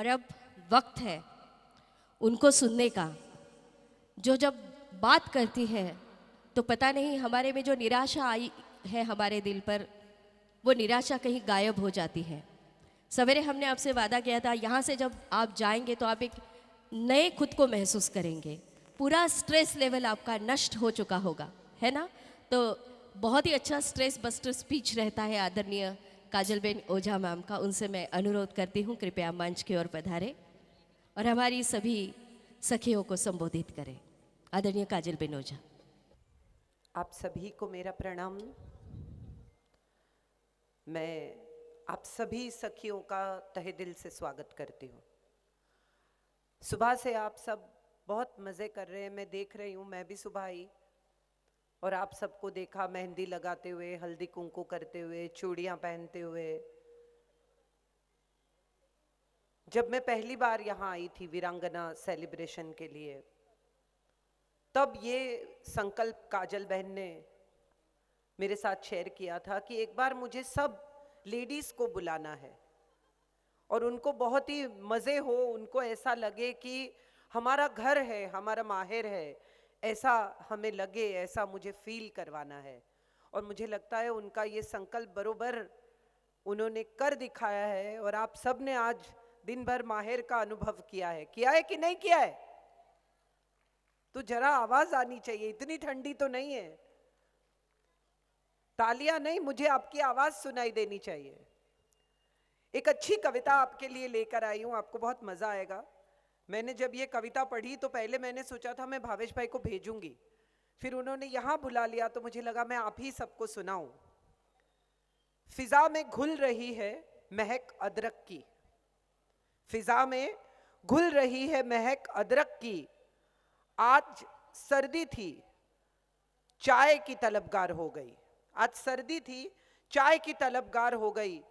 और अब वक्त है उनको सुनने का, जो जब बात करती है तो पता नहीं हमारे में जो निराशा आई है हमारे दिल पर, वो निराशा कहीं गायब हो जाती है। सवेरे हमने आपसे वादा किया था यहाँ से जब आप जाएंगे तो आप एक नए खुद को महसूस करेंगे, पूरा स्ट्रेस लेवल आपका नष्ट हो चुका होगा, है ना? तो बहुत ही अच्छा स्ट्रेस बस्टर स्पीच रहता है आदरणीय काजलबेन ओझा मैम का। उनसे मैं अनुरोध करती हूँ कृपया मंच की ओर पधारें और हमारी सभी सखियों को संबोधित करें। आदरणीय काजलबेन ओझा। आप सभी को मेरा प्रणाम। मैं आप सभी सखियों का तहे दिल से स्वागत करती हूँ। सुबह से आप सब बहुत मज़े कर रहे हैं, मैं देख रही हूँ। मैं भी सुबह आई और आप सबको देखा मेहंदी लगाते हुए, हल्दी कुंकू करते हुए, चूड़ियाँ पहनते हुए। जब मैं पहली बार यहाँ आई थी वीरांगना सेलिब्रेशन के लिए, तब ये संकल्प काजल बहन ने मेरे साथ शेयर किया था कि एक बार मुझे सब लेडीज़ को बुलाना है और उनको बहुत ही मज़े हो, उनको ऐसा लगे कि हमारा घर है, हमारा माहिर है, ऐसा हमें लगे, ऐसा मुझे फील करवाना है। और मुझे लगता है उनका ये संकल्प बरोबर उन्होंने कर दिखाया है और आप सब ने आज दिन भर माहिर का अनुभव किया है कि नहीं किया है? तो जरा आवाज़ आनी चाहिए, इतनी ठंडी तो नहीं है। तालियां नहीं, मुझे आपकी आवाज़ सुनाई देनी चाहिए। एक अच्छी कविता आपके लिए लेकर आई हूँ, आपको बहुत मज़ा आएगा। मैंने जब ये कविता पढ़ी तो पहले मैंने सोचा था मैं भावेश भाई को भेजूंगी, फिर उन्होंने यहाँ बुला लिया तो मुझे लगा मैं आप ही सबको सुनाऊं। फिजा में घुल रही है महक अदरक की, फिजा में घुल रही है महक अदरक की, आज सर्दी थी चाय की तलबगार हो गई। आज सर्दी थी चाय की तलबगार हो गई।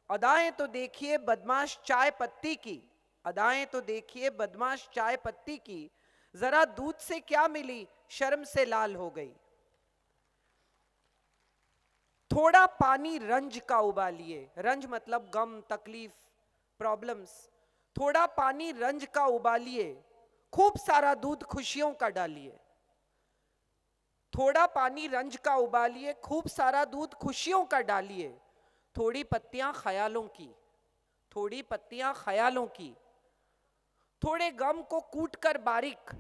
अदाएं तो देखिए बदमाश चाय पत्ती की, अदाएं तो देखिए बदमाश चाय पत्ती की, जरा दूध से क्या मिली शर्म से लाल हो गई। थोड़ा पानी रंज का उबालिए, रंज मतलब गम, तकलीफ, प्रॉब्लम्स। थोड़ा पानी रंज का उबालिए, खूब सारा दूध खुशियों का डालिए। थोड़ा पानी रंज का उबालिए, खूब सारा दूध खुशियों का डालिए। थोड़ी पत्तियां ख्यालों की, थोड़ी पत्तियां ख्यालों की, थोड़े गम को कूट कर बारीक,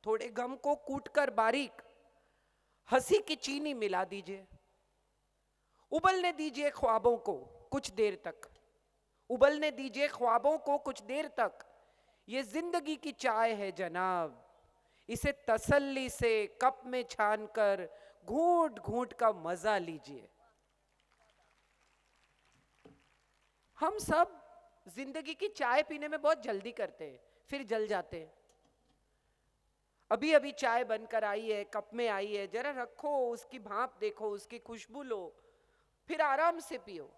थोड़े गम को कूट कर बारीक, हंसी की चीनी मिला दीजिए। उबलने दीजिए ख्वाबों को कुछ देर तक, उबलने दीजिए ख्वाबों को कुछ देर तक। ये जिंदगी की चाय है जनाब, इसे तसल्ली से कप में छान कर घूंट घूंट का मजा लीजिए। हम सब जिंदगी की चाय पीने में बहुत जल्दी करते हैं, फिर जल जाते हैं। अभी अभी चाय बनकर आई है, कप में आई है, जरा रखो, उसकी भाप देखो, उसकी खुशबू लो, फिर आराम से पियो।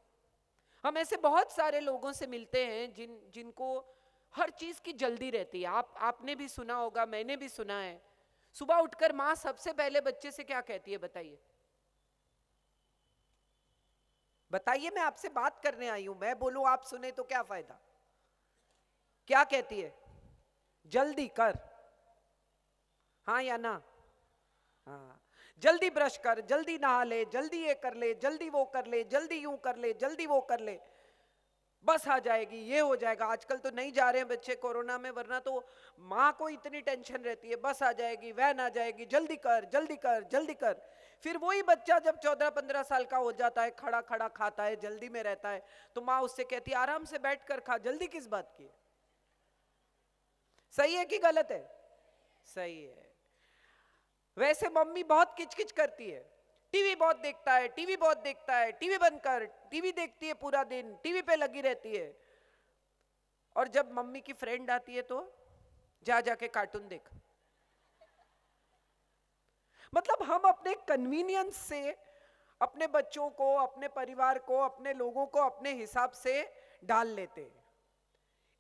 हम ऐसे बहुत सारे लोगों से मिलते हैं जिनको हर चीज की जल्दी रहती है। आपने भी सुना होगा, मैंने भी सुना है। सुबह उठकर माँ सबसे पहले बच्चे से क्या कहती है बताइए? बताइए, मैं आपसे बात करने आई हूं, मैं बोलूं आप सुने तो क्या फायदा? क्या कहती है? जल्दी कर। हाँ या ना? हाँ। जल्दी ब्रश कर, जल्दी नहा ले, जल्दी ये कर ले, जल्दी वो कर ले, जल्दी यूं कर ले, जल्दी वो कर ले, बस आ जाएगी, ये हो जाएगा। आजकल तो नहीं जा रहे हैं बच्चे कोरोना में, वरना तो माँ को इतनी टेंशन रहती है, बस आ जाएगी, वैन आ जाएगी, जल्दी कर जल्दी कर जल्दी कर। फिर वही बच्चा जब 14-15 साल का हो जाता है, खड़ा खड़ा खाता है, जल्दी में रहता है, तो माँ उससे कहती है आराम से बैठ कर खा, जल्दी किस बात की? सही है कि गलत है? सही है। वैसे मम्मी बहुत किचकिच करती है, टीवी बहुत देखता है, टीवी बहुत देखता है, टीवी बंद कर, टीवी देखती है पूरा दिन, टीवी पे लगी रहती है। और जब मम्मी की फ्रेंड आती है तो जा जाके कार्टून देख। मतलब हम अपने कन्वीनियंस से अपने बच्चों को, अपने परिवार को, अपने लोगों को अपने हिसाब से डाल लेते हैं।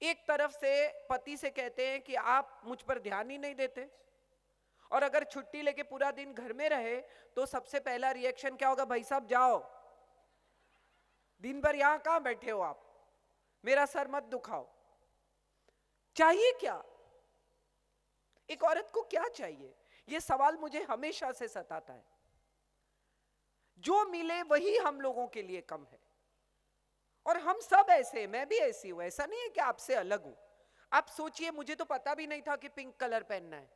एक तरफ से पति से कहते हैं कि आप मुझ पर ध्यान ही नहीं देते, और अगर छुट्टी लेके पूरा दिन घर में रहे तो सबसे पहला रिएक्शन क्या होगा? भाई साहब जाओ, दिन भर यहां कहां बैठे हो आप, मेरा सर मत दुखाओ। चाहिए क्या? एक औरत को क्या चाहिए? यह सवाल मुझे हमेशा से सताता है। जो मिले वही हम लोगों के लिए कम है, और हम सब ऐसे हैं, मैं भी ऐसी हूं, ऐसा नहीं है कि आपसे अलग हूं। आप सोचिए, मुझे तो पता भी नहीं था कि पिंक कलर पहनना है।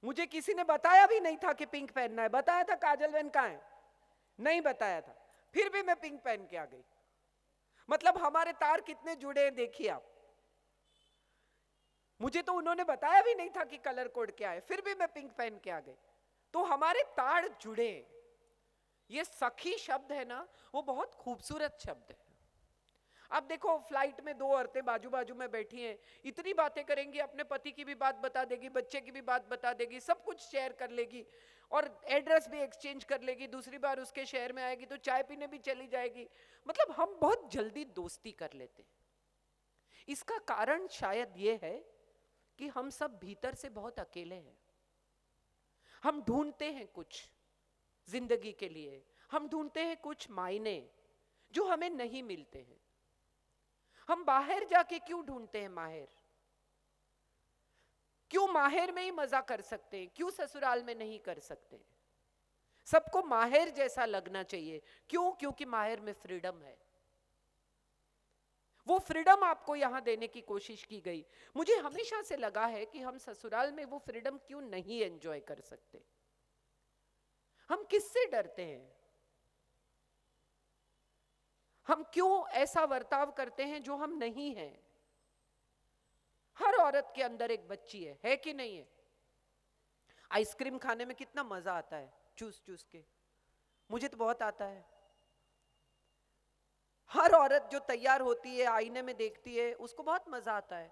मुझे किसी ने बताया भी नहीं था कि पिंक पहनना है। बताया था काजल बहन कहां है? नहीं बताया था, फिर भी मैं पिंक पहन के आ गई। मतलब हमारे तार कितने जुड़े हैं देखिए आप। मुझे तो उन्होंने बताया भी नहीं था कि कलर कोड क्या है, फिर भी मैं पिंक पहन के आ गई। तो हमारे तार जुड़े। ये सखी शब्द है ना, वो बहुत खूबसूरत शब्द है। अब देखो, फ्लाइट में दो औरतें बाजू बाजू में बैठी हैं, इतनी बातें करेंगी, अपने पति की भी बात बता देगी, बच्चे की भी बात बता देगी, सब कुछ शेयर कर लेगी, और एड्रेस भी एक्सचेंज कर लेगी। दूसरी बार उसके शहर में आएगी तो चाय पीने भी चली जाएगी। मतलब हम बहुत जल्दी दोस्ती कर लेते हैं। इसका कारण शायद ये है कि हम सब भीतर से बहुत अकेले हैं। हम ढूंढते हैं कुछ जिंदगी के लिए, हम ढूंढते हैं कुछ मायने जो हमें नहीं मिलते हैं। हम बाहर जाके क्यों ढूंढते हैं माहिर? क्यों माहिर में ही मजा कर सकते हैं, क्यों ससुराल में नहीं कर सकते? सबको माहिर जैसा लगना चाहिए। क्यों? क्योंकि माहिर में फ्रीडम है। वो फ्रीडम आपको यहां देने की कोशिश की गई। मुझे हमेशा से लगा है कि हम ससुराल में वो फ्रीडम क्यों नहीं एंजॉय कर सकते? हम किससे डरते हैं? हम क्यों ऐसा बर्ताव करते हैं जो हम नहीं हैं? हर औरत के अंदर एक बच्ची है कि नहीं है? आइसक्रीम खाने में कितना मजा आता है, चूस चूस के। मुझे तो बहुत आता है। हर औरत जो तैयार होती है, आईने में देखती है, उसको बहुत मजा आता है।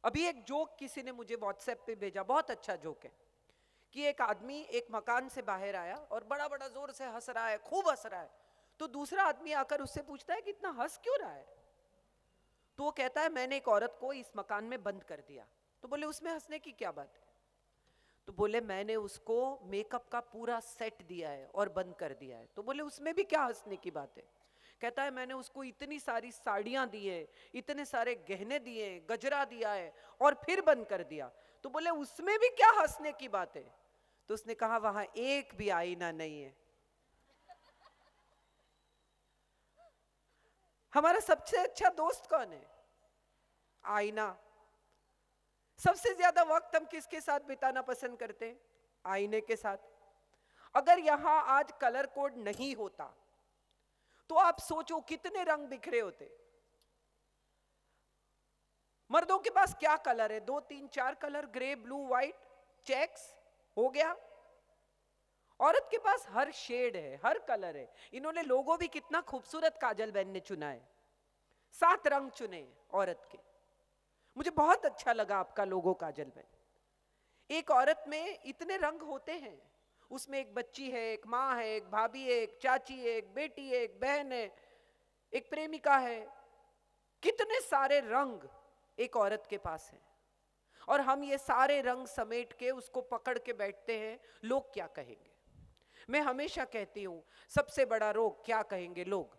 अभी एक जोक किसी ने मुझे व्हाट्सएप पे भेजा, बहुत अच्छा जोक है, कि एक आदमी एक मकान से बाहर आया और बड़ा बड़ा जोर से हंस रहा है, खूब हंस रहा है। तो दूसरा आदमी आकर उससे पूछता है कि इतना हंस क्यों रहा है? तो वो कहता है, मैंने एक औरत को इस मकान में बंद कर दिया। तो बोले, उसमें हंसने की क्या बात है? तो बोले, मैंने उसको मेकअप का पूरा सेट दिया है और बंद कर दिया है। तो बोले, उसमें भी क्या हंसने की बात है? कहता है, मैंने उसको इतनी सारी साड़ियां दी है, इतने सारे गहने दिए, गजरा दिया है, और फिर बंद कर दिया। तो बोले, उसमें भी क्या हंसने की बात है? तो उसने कहा, वहां एक भी आईना नहीं है। हमारा सबसे अच्छा दोस्त कौन है? आईना। सबसे ज्यादा वक्त हम किसके साथ बिताना पसंद करते हैं? आईने के साथ। अगर यहां आज कलर कोड नहीं होता तो आप सोचो कितने रंग बिखरे होते। मर्दों के पास क्या कलर है? 2 3 4 colour, grey, blue, white, checks, हो गया। औरत के पास हर शेड है, हर कलर है। इन्होंने लोगो भी कितना खूबसूरत काजल बहन ने चुना है। 7 रंग चुने औरत के। मुझे बहुत अच्छा लगा आपका लोगो काजल बहन। एक औरत में इतने रंग होते हैं। उसमें एक बच्ची है, एक माँ है, एक भाभी है, एक चाची है, एक बेटी है, एक बहन है, एक प्रेमिका है। कितने सारे रंग एक औरत के पास है, और हम ये सारे रंग समेट के उसको पकड़ के बैठते हैं, लोग क्या कहेंगे। मैं हमेशा कहती हूं, सबसे बड़ा रोग क्या कहेंगे लोग।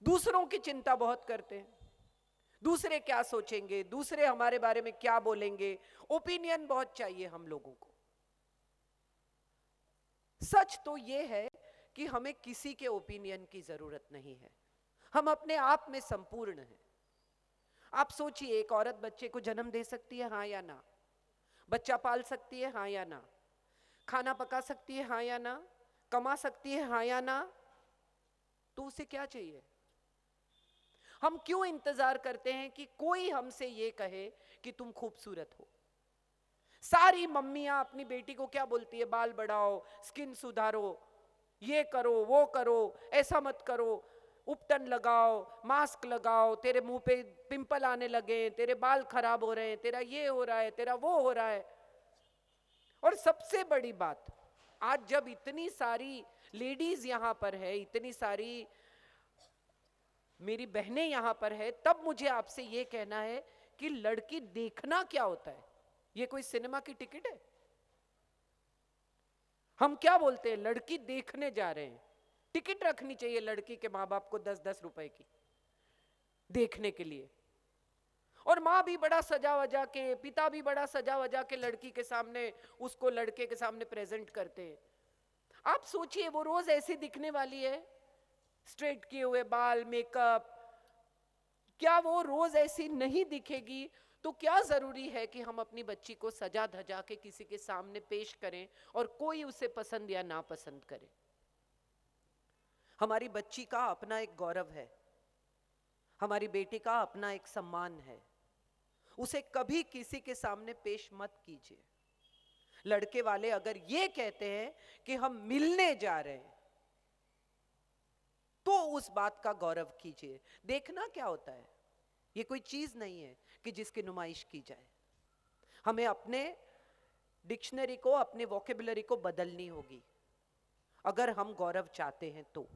दूसरों की चिंता बहुत करते हैं, दूसरे क्या सोचेंगे, दूसरे हमारे बारे में क्या बोलेंगे। ओपिनियन बहुत चाहिए हम लोगों को। सच तो यह है कि हमें किसी के ओपिनियन की जरूरत नहीं है। हम अपने आप में संपूर्ण हैं। आप सोचिए, एक औरत बच्चे को जन्म दे सकती है, हाँ या ना? बच्चा पाल सकती है, हाँ या ना? खाना पका सकती है, हाँ या ना? कमा सकती है, हाँ या ना? तो उसे क्या चाहिए? हम क्यों इंतजार करते हैं कि कोई हमसे ये कहे कि तुम खूबसूरत हो? सारी मम्मियां अपनी बेटी को क्या बोलती है? बाल बढ़ाओ, स्किन सुधारो, ये करो, वो करो, ऐसा मत करो, उपटन लगाओ, मास्क लगाओ, तेरे मुंह पे पिंपल आने लगे, तेरे बाल खराब हो रहे हैं, तेरा ये हो रहा है, तेरा वो हो रहा है। और सबसे बड़ी बात, आज जब इतनी सारी लेडीज यहां पर है, इतनी सारी मेरी बहनें यहां पर है, तब मुझे आपसे ये कहना है कि लड़की देखना क्या होता है? ये कोई सिनेमा की टिकट है? हम क्या बोलते हैं? लड़की देखने जा रहे हैं। टिकट रखनी चाहिए लड़की के माँ बाप को 10-10 रुपए की। देखने के लिए। और माँ भी बड़ा सजा वजा के, पिता भी बड़ा सजा वजा के लड़की के सामने, उसको लड़के के सामने प्रेजेंट करते हैं। आप सोचिए वो रोज ऐसी दिखने वाली है, स्ट्रेट किए हुए बाल, मेकअप, क्या वो रोज ऐसी नहीं दिखेगी? तो क्या जरूरी है कि हम अपनी बच्ची को सजा धजा के किसी के सामने पेश करें और कोई उसे पसंद या ना पसंद करे? हमारी बच्ची का अपना एक गौरव है, हमारी बेटी का अपना एक सम्मान है, उसे कभी किसी के सामने पेश मत कीजिए। लड़के वाले अगर ये कहते हैं कि हम मिलने जा रहे हैं, तो उस बात का गौरव कीजिए। देखना क्या होता है, ये कोई चीज नहीं है कि जिसकी नुमाइश की जाए। हमें अपने डिक्शनरी को, अपने वोकेबुलरी को बदलनी होगी अगर हम गौरव चाहते हैं तो।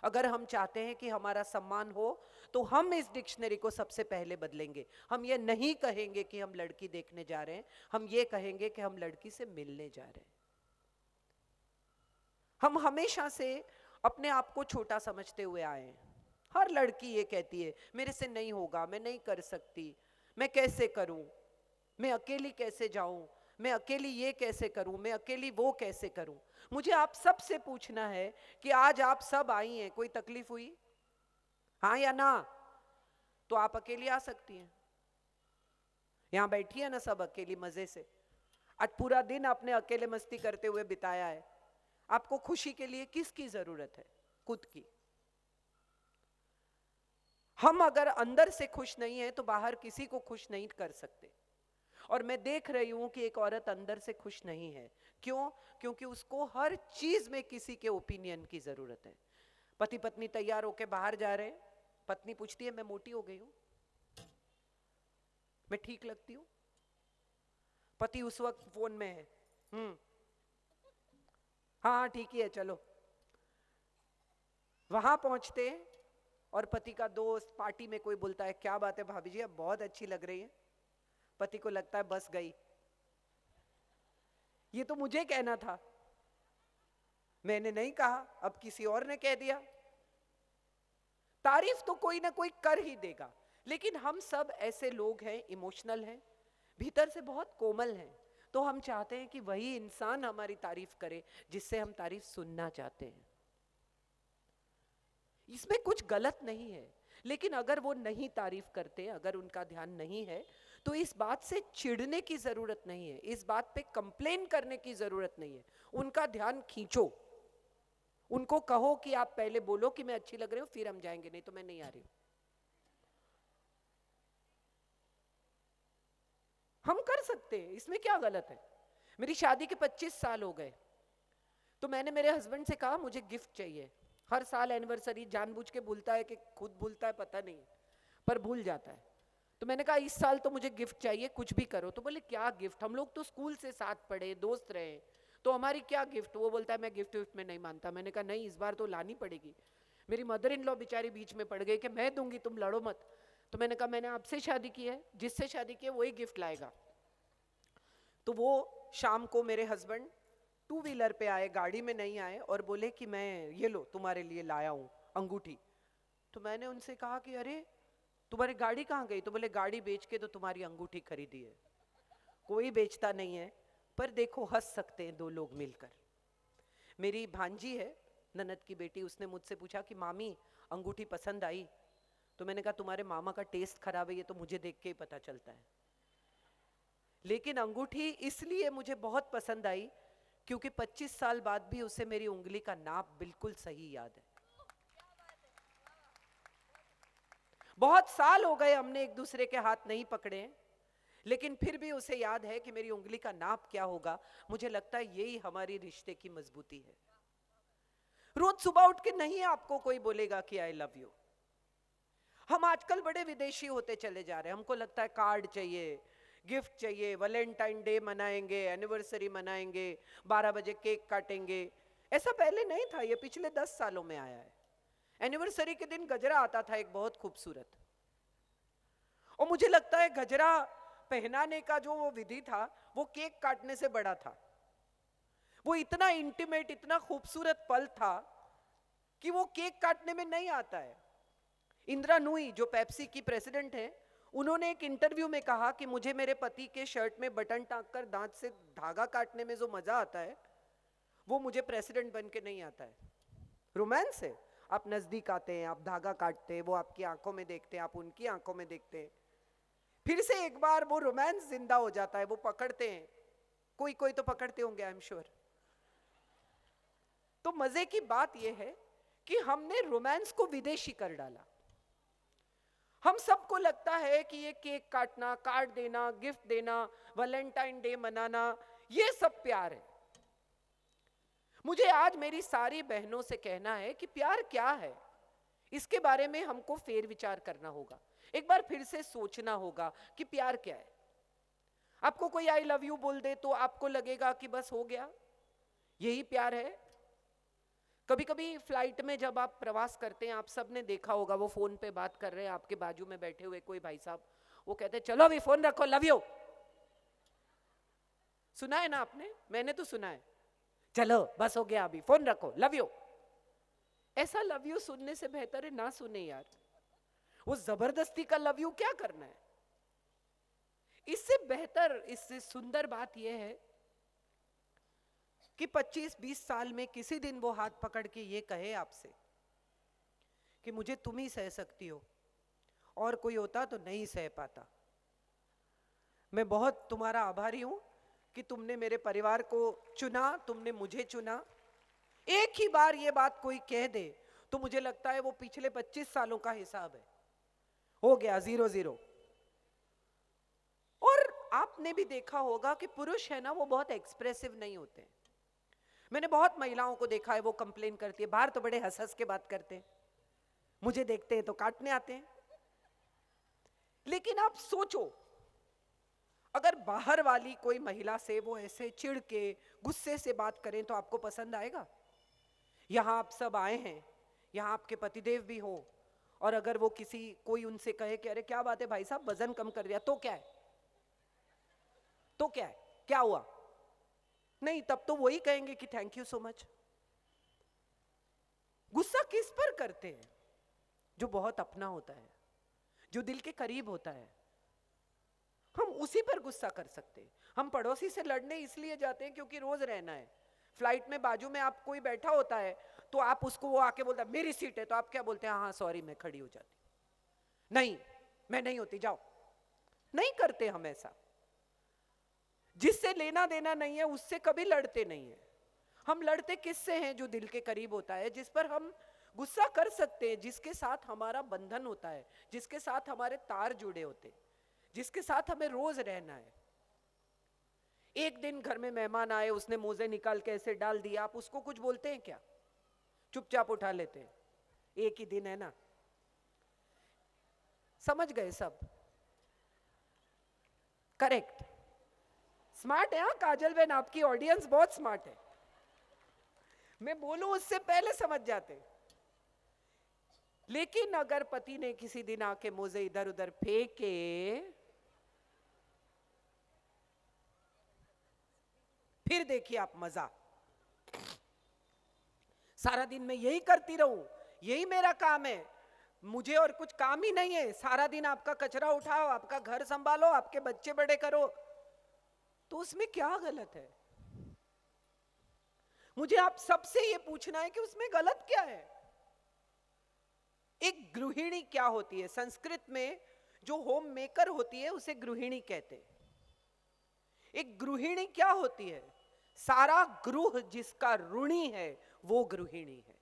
अगर हम चाहते हैं कि हमारा सम्मान हो, तो हम इस डिक्शनरी को सबसे पहले बदलेंगे। हम ये नहीं कहेंगे कि हम लड़की देखने जा रहे हैं, हम ये कहेंगे कि हम लड़की से मिलने जा रहे हैं। हम हमेशा से अपने आप को छोटा समझते हुए आए हैं। हर लड़की ये कहती है, मेरे से नहीं होगा, मैं नहीं कर सकती, मैं कैसे करूं, मैं अकेली कैसे जाऊं, मैं अकेली ये कैसे करूं, मैं अकेली वो कैसे करूं। मुझे आप सब से पूछना है कि आज आप सब आई हैं, कोई तकलीफ हुई? हाँ या ना? तो आप अकेली आ सकती हैं। यहां बैठी है ना सब अकेली मजे से, आज पूरा दिन आपने अकेले मस्ती करते हुए बिताया है। आपको खुशी के लिए किसकी जरूरत है? खुद की। हम अगर अंदर से खुश नहीं है तो बाहर किसी को खुश नहीं कर सकते। और मैं देख रही हूं कि एक औरत अंदर से खुश नहीं है। क्यों? क्योंकि उसको हर चीज में किसी के ओपिनियन की जरूरत है। पति पत्नी तैयार होके बाहर जा रहे हैं, पत्नी पूछती है, मैं मोटी हो गई हूं, मैं ठीक लगती हूं? पति उस वक्त फोन में है, हाँ ठीक ही है, चलो। वहां पहुंचते और पति का दोस्त पार्टी में कोई बोलता है, क्या बात है भाभी जी, अब बहुत अच्छी लग रही है। पति को लगता है बस गई, ये तो मुझे कहना था, मैंने नहीं कहा, अब किसी और ने कह दिया। तारीफ तो कोई ना कोई कर ही देगा। लेकिन हम सब ऐसे लोग हैं, इमोशनल हैं, भीतर से बहुत कोमल हैं, तो हम चाहते हैं कि वही इंसान हमारी तारीफ करे जिससे हम तारीफ सुनना चाहते हैं। इसमें कुछ गलत नहीं है, लेकिन अगर वो नहीं तारीफ करते, अगर उनका ध्यान नहीं है, तो इस बात से चिढ़ने की जरूरत नहीं है, इस बात पे कंप्लेन करने की जरूरत नहीं है। उनका ध्यान खींचो, उनको कहो कि आप पहले बोलो कि मैं अच्छी लग रही हूं, फिर हम जाएंगे, नहीं तो मैं नहीं आ रही हूं। हम कर सकते हैं, इसमें क्या गलत है? मेरी शादी के 25 साल हो गए, तो मैंने मेरे हस्बैंड से कहा मुझे गिफ्ट चाहिए। हर साल एनिवर्सरी जानबूझ के भूलता है कि खुद भूलता है पता नहीं, पर भूल जाता है। तो मैंने कहा इस साल तो मुझे गिफ्ट चाहिए, कुछ भी करो। तो बोले क्या गिफ्ट, हम लोग तो स्कूल से साथ पढ़े, दोस्त रहे, तो हमारी क्या गिफ्ट? वो बोलता है मैं गिफ्ट विफ्ट में नहीं मानता। मैंने कहा नहीं, इस बार तो लानी पड़ेगी। मेरी मदर इन लॉ बेचारी बीच में पड़ गई कि मैं दूंगी, तुम लड़ो मत। तो मैंने कहा मैंने आपसे शादी की है, जिससे शादी की है वही गिफ्ट लाएगा। तो वो शाम को मेरे हस्बैंड 2 व्हीलर पे आए, गाड़ी में नहीं आए, और बोले कि मैं ये लो तुम्हारे लिए लाया हूं अंगूठी। तो मैंने उनसे कहा कि अरे तुम्हारी गाड़ी कहाँ गई? तो बोले गाड़ी बेच के तो तुम्हारी अंगूठी खरीदी है। कोई बेचता नहीं है, पर देखो हंस सकते हैं दो लोग मिलकर। मेरी भांजी है, ननद की बेटी, उसने मुझसे पूछा कि मामी अंगूठी पसंद आई? तो मैंने कहा तुम्हारे मामा का टेस्ट खराब है, ये तो मुझे देख के ही पता चलता है। लेकिन अंगूठी इसलिए मुझे बहुत पसंद आई क्योंकि 25 साल बाद भी उसे मेरी उंगली का नाप बिल्कुल सही याद है। बहुत साल हो गए हमने एक दूसरे के हाथ नहीं पकड़े, लेकिन फिर भी उसे याद है कि मेरी उंगली का नाप क्या होगा। मुझे लगता है यही हमारी रिश्ते की मजबूती है। रोज सुबह उठ के नहीं आपको कोई बोलेगा कि आई लव यू। हम आजकल बड़े विदेशी होते चले जा रहे हैं। हमको लगता है कार्ड चाहिए, गिफ्ट चाहिए, वैलेंटाइन डे मनाएंगे, एनिवर्सरी मनाएंगे, 12 बजे केक काटेंगे। ऐसा पहले नहीं था, ये पिछले 10 सालों में आया है। एनिवर्सरी के दिन गजरा आता था एक बहुत खूबसूरत, और मुझे लगता है गजरा पहनाने का जो वो विधि था वो केक काटने से बड़ा था। वो इतना इंटीमेट, इतना खूबसूरत पल था कि वो केक काटने में नहीं आता है। इंदिरा नूई जो पेप्सी की प्रेसिडेंट है, उन्होंने एक इंटरव्यू में कहा कि मुझे मेरे पति के शर्ट में बटन टांग कर दांत से धागा काटने में जो मजा आता है वो मुझे प्रेसिडेंट बन के नहीं आता है। रोमांस है, आप नजदीक आते हैं, आप धागा काटते हैं, वो आपकी आंखों में देखते हैं, आप उनकी आंखों में देखते हैं, फिर से एक बार वो रोमांस जिंदा हो जाता है, वो पकड़ते हैं, कोई कोई तो पकड़ते होंगे आई एम श्योर। तो मजे की बात यह है कि हमने रोमांस को विदेशी कर डाला। हम सबको लगता है कि ये केक काटना, कार्ड देना, गिफ्ट देना, वैलेंटाइन डे मनाना, ये सब प्यार है। मुझे आज मेरी सारी बहनों से कहना है कि प्यार क्या है, इसके बारे में हमको फेर विचार करना होगा, एक बार फिर से सोचना होगा कि प्यार क्या है। आपको कोई आई लव यू बोल दे तो आपको लगेगा कि बस हो गया, यही प्यार है। कभी कभी फ्लाइट में जब आप प्रवास करते हैं, आप सब ने देखा होगा, वो फोन पे बात कर रहे हैं, आपके बाजू में बैठे हुए कोई भाई साहब, वो कहते हैं चलो अभी फोन रखो, लव यू। सुना है ना आपने? मैंने तो सुना है, चलो बस हो गया, अभी फोन रखो, लव यू। ऐसा लव यू सुनने से बेहतर है ना सुने यार। वो जबरदस्ती का लव यू क्या करना है? इससे बेहतर, इससे सुंदर बात यह है कि 25-20 साल में किसी दिन वो हाथ पकड़ के ये कहे आपसे कि मुझे तुम ही सह सकती हो, और कोई होता तो नहीं सह पाता। मैं बहुत तुम्हारा आभारी हूं कि तुमने मेरे परिवार को चुना, तुमने मुझे चुना। एक ही बार ये बात कोई कह दे तो मुझे लगता है वो पिछले 25 सालों का हिसाब है, हो गया 0-0। और आपने भी देखा होगा कि पुरुष है ना, वो बहुत एक्सप्रेसिव नहीं होते हैं। मैंने बहुत महिलाओं को देखा है, वो कंप्लेन करती है, बाहर तो बड़े हंस हंस के बात करते हैं, मुझे देखते हैं तो काटने आते हैं। लेकिन आप सोचो, अगर बाहर वाली कोई महिला से वो ऐसे चिढ़ के गुस्से से बात करें तो आपको पसंद आएगा? यहां आप सब आए हैं, यहां आपके पतिदेव भी हो, और अगर वो कोई उनसे कहे कि अरे क्या बात है भाई साहब, वजन कम कर दिया, तो क्या है, तो क्या है, क्या हुआ? नहीं, तब तो वही कहेंगे कि थैंक यू सो मच। गुस्सा किस पर करते हैं? जो बहुत अपना होता है, जो दिल के करीब होता है, हम उसी पर गुस्सा कर सकते हैं। हम पड़ोसी से लड़ने इसलिए जाते हैं क्योंकि रोज रहना है। फ्लाइट में बाजू में आप कोई बैठा होता है तो आप उसको, वो आके बोलता है मेरी सीट है, तो आप क्या बोलते हैं? हाँ सॉरी, मैं खड़ी हो जाती। नहीं, मैं नहीं होती, जाओ। नहीं करते हम ऐसा। जिससे लेना देना नहीं है उससे कभी लड़ते नहीं है। हम लड़ते किससे हैं? जो दिल के करीब होता है, जिस पर हम गुस्सा कर सकते हैं, जिसके साथ हमारा बंधन होता है, जिसके साथ हमारे तार जुड़े होते हैं, जिसके साथ हमें रोज रहना है। एक दिन घर में मेहमान आए, उसने मोजे निकाल के ऐसे डाल दिया, आप उसको कुछ बोलते हैं क्या? चुपचाप उठा लेते हैं। एक ही दिन है ना, समझ गए सब? करेक्ट, स्मार्ट है। हाँ काजल बहन, आपकी ऑडियंस बहुत स्मार्ट है। मैं बोलूं उससे पहले समझ जाते। लेकिन अगर पति ने किसी दिन आके मोजे इधर उधर फेंके, फिर देखिए आप मजा। सारा दिन मैं यही करती रहूं, यही मेरा काम है, मुझे और कुछ काम ही नहीं है, सारा दिन आपका कचरा उठाओ, आपका घर संभालो, आपके बच्चे बड़े करो, तो उसमें क्या गलत है? मुझे आप सबसे ये पूछना है कि उसमें गलत क्या है? एक गृहिणी क्या होती है? संस्कृत में जो होम मेकर होती है उसे गृहिणी कहते हैं। एक गृहिणी क्या होती है? सारा गृह जिसका ऋणी है वो गृहिणी है।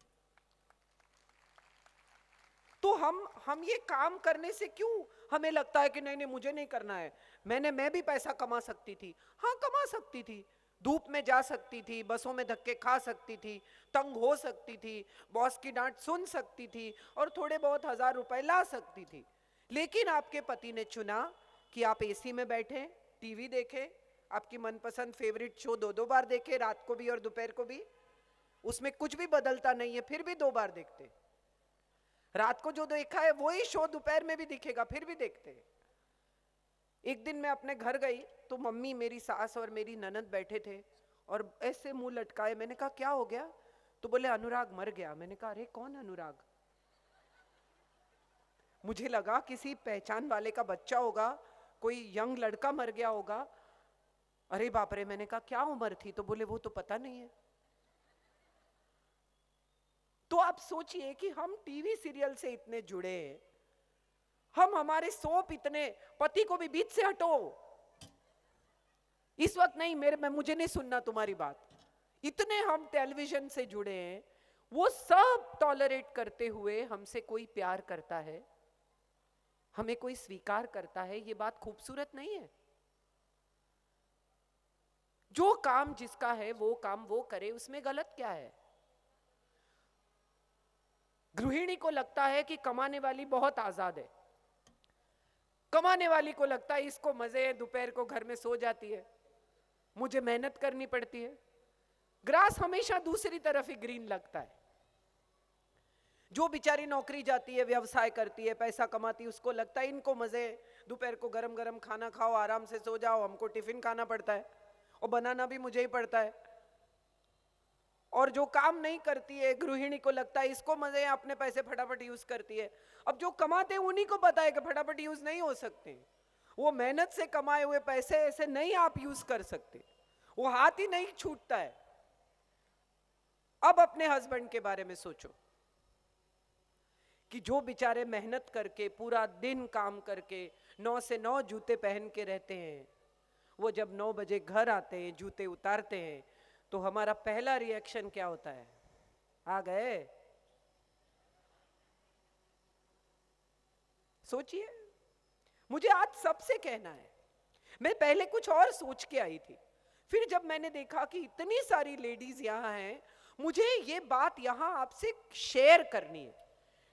तो हम ये काम करने से क्यों हमें लगता है कि नहीं नहीं मुझे नहीं करना है? मैं भी पैसा कमा सकती थी। हाँ कमा सकती थी, धूप में जा सकती थी, बसों में धक्के खा सकती थी, तंग हो सकती थी, बॉस की डांट सुन सकती थी, और थोड़े बहुत 1000 रुपए ला सकती थी। लेकिन आपके पति ने चुना कि आप एसी में बैठे, टीवी देखें, आपकी मनपसंद फेवरेट शो 2-2 बार देखे, रात को भी और दोपहर को भी। उसमें कुछ भी बदलता नहीं है, फिर भी 2 बार देखते। रात को जो देखा है वही शो दोपहर में भी दिखेगा, फिर भी देखते। एक दिन मैं अपने घर गई तो मम्मी, मेरी सास और मेरी ननद बैठे थे और ऐसे मुंह लटकाए। मैंने कहा क्या हो गया? तो बोले अनुराग मर गया। मैंने कहा अरे कौन अनुराग? मुझे लगा किसी पहचान वाले का बच्चा होगा, कोई यंग लड़का मर गया होगा। अरे बाप रे, मैंने कहा क्या उम्र थी? तो बोले वो तो पता नहीं है। तो आप सोचिए कि हम टीवी सीरियल से इतने जुड़े हैं, हम हमारे सोप इतने, पति को भी बीच से हटो, इस वक्त नहीं, मुझे नहीं सुनना तुम्हारी बात, इतने हम टेलीविजन से जुड़े हैं। वो सब टॉलरेट करते हुए हमसे कोई प्यार करता है, हमें कोई स्वीकार करता है, ये बात खूबसूरत नहीं है? जो काम जिसका है वो काम वो करे, उसमें गलत क्या है? गृहिणी को लगता है कि कमाने वाली बहुत आजाद है, कमाने वाली को लगता है इसको मजे है, दोपहर को घर में सो जाती है, मुझे मेहनत करनी पड़ती है। ग्रास हमेशा दूसरी तरफ ही ग्रीन लगता है। जो बेचारी नौकरी जाती है, व्यवसाय करती है, पैसा कमाती है, उसको लगता है इनको मजे, दोपहर को गरम गरम खाना खाओ, आराम से सो जाओ, हमको टिफिन खाना पड़ता है और बनाना भी मुझे ही पड़ता है। और जो काम नहीं करती है, गृहिणी को लगता है इसको मजे है, अपने पैसे फटाफट यूज करती है। अब जो कमाते हैं उन्हीं को पता है कि फटाफट यूज नहीं हो सकते, वो मेहनत से कमाए हुए पैसे ऐसे नहीं आप यूज कर सकते, वो हाथ ही नहीं छूटता है। अब अपने हस्बैंड के बारे में सोचो कि जो बेचारे मेहनत करके पूरा दिन काम करके 9 से 9 जूते पहन के रहते हैं, वो जब 9 बजे घर आते हैं, जूते उतारते हैं, तो हमारा पहला रिएक्शन क्या होता है? आ गए? सोचिए। मुझे आज सबसे कहना है, मैं पहले कुछ और सोच के आई थी, फिर जब मैंने देखा कि इतनी सारी लेडीज यहां हैं, मुझे ये बात यहां आपसे शेयर करनी है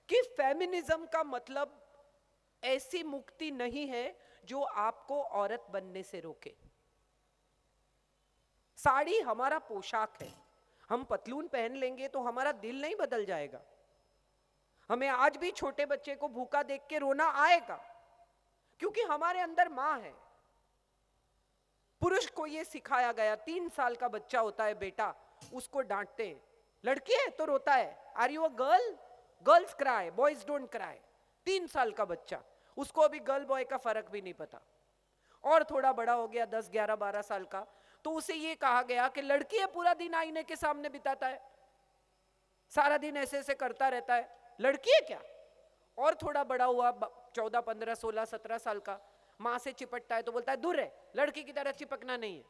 कि फेमिनिज्म का मतलब ऐसी मुक्ति नहीं है जो आपको औरत बनने से रोके। साड़ी हमारा पोशाक है, हम पतलून पहन लेंगे तो हमारा दिल नहीं बदल जाएगा। हमें आज भी छोटे बच्चे को भूखा देख के रोना आएगा, क्योंकि हमारे अंदर मां है। पुरुष को यह सिखाया गया, 3 साल का बच्चा होता है बेटा, उसको डांटते हैं, लड़की है तो रोता है, are you a girl, girls cry boys don't cry. 3 साल का बच्चा, उसको अभी गर्ल बॉय का फर्क भी नहीं पता। और थोड़ा बड़ा हो गया, 10, 11, 12 साल का, तो उसे ये कहा गया कि लड़की है, पूरा दिन आईने के सामने बिताता है, सारा दिन ऐसे ऐसे करता रहता है, लड़की है क्या? और थोड़ा बड़ा हुआ, 14, 15, 16, 17 साल का, मां से चिपटता है तो बोलता है दूर है, लड़की की तरह चिपकना नहीं है।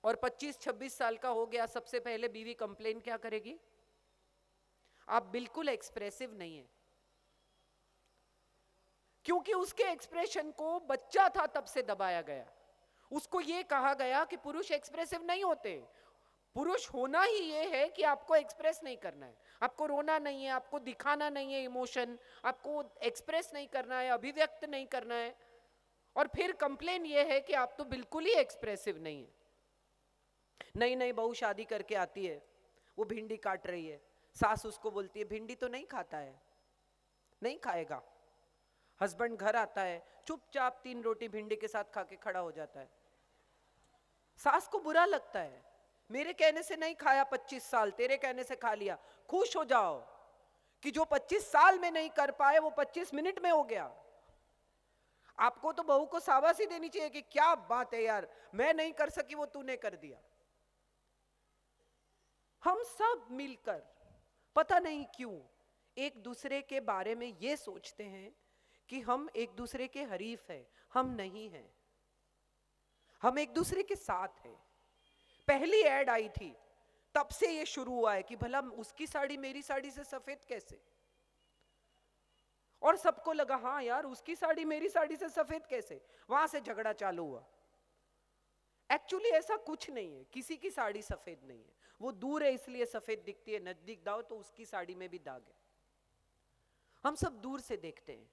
और 25, 26 साल का हो गया, सबसे पहले बीवी कंप्लेन क्या करेगी? आप बिल्कुल एक्सप्रेसिव नहीं है, क्योंकि उसके एक्सप्रेशन को बच्चा था तब से दबाया गया। उसको यह कहा गया कि पुरुष एक्सप्रेसिव नहीं होते, पुरुष होना ही ये है कि आपको एक्सप्रेस नहीं करना है, आपको रोना नहीं है, आपको दिखाना नहीं है इमोशन, आपको एक्सप्रेस नहीं करना है, अभिव्यक्त नहीं करना है। और फिर कंप्लेन ये है कि आप तो बिल्कुल ही एक्सप्रेसिव नहीं है। नई नई बहू शादी करके आती है, वो भिंडी काट रही है, सास उसको बोलती है भिंडी तो नहीं खाता है, नहीं खाएगा। हस्बैंड घर आता है, चुपचाप 3 रोटी भिंडी के साथ खा के खड़ा हो जाता है। सास को बुरा लगता है, मेरे कहने से नहीं खाया 25 साल, तेरे कहने से खा लिया। खुश हो जाओ कि जो 25 साल में नहीं कर पाए वो 25 मिनट में हो गया। आपको तो बहू को शाबाशी देनी चाहिए कि क्या बात है यार, मैं नहीं कर सकी वो तूने कर दिया। हम सब मिलकर पता नहीं क्यों एक दूसरे के बारे में ये सोचते हैं कि हम एक दूसरे के हरीफ हैं। हम नहीं हैं, हम एक दूसरे के साथ हैं। पहली ऐड आई थी तब से ये शुरू हुआ है कि भला उसकी साड़ी मेरी साड़ी से सफेद कैसे, और सबको लगा हाँ यार उसकी साड़ी मेरी साड़ी से सफेद कैसे, वहां से झगड़ा चालू हुआ। एक्चुअली ऐसा कुछ नहीं है, किसी की साड़ी सफेद नहीं है, वो दूर है इसलिए सफेद दिखती है, नजदीक दाओ तो उसकी साड़ी में भी दाग है। हम सब दूर से देखते हैं,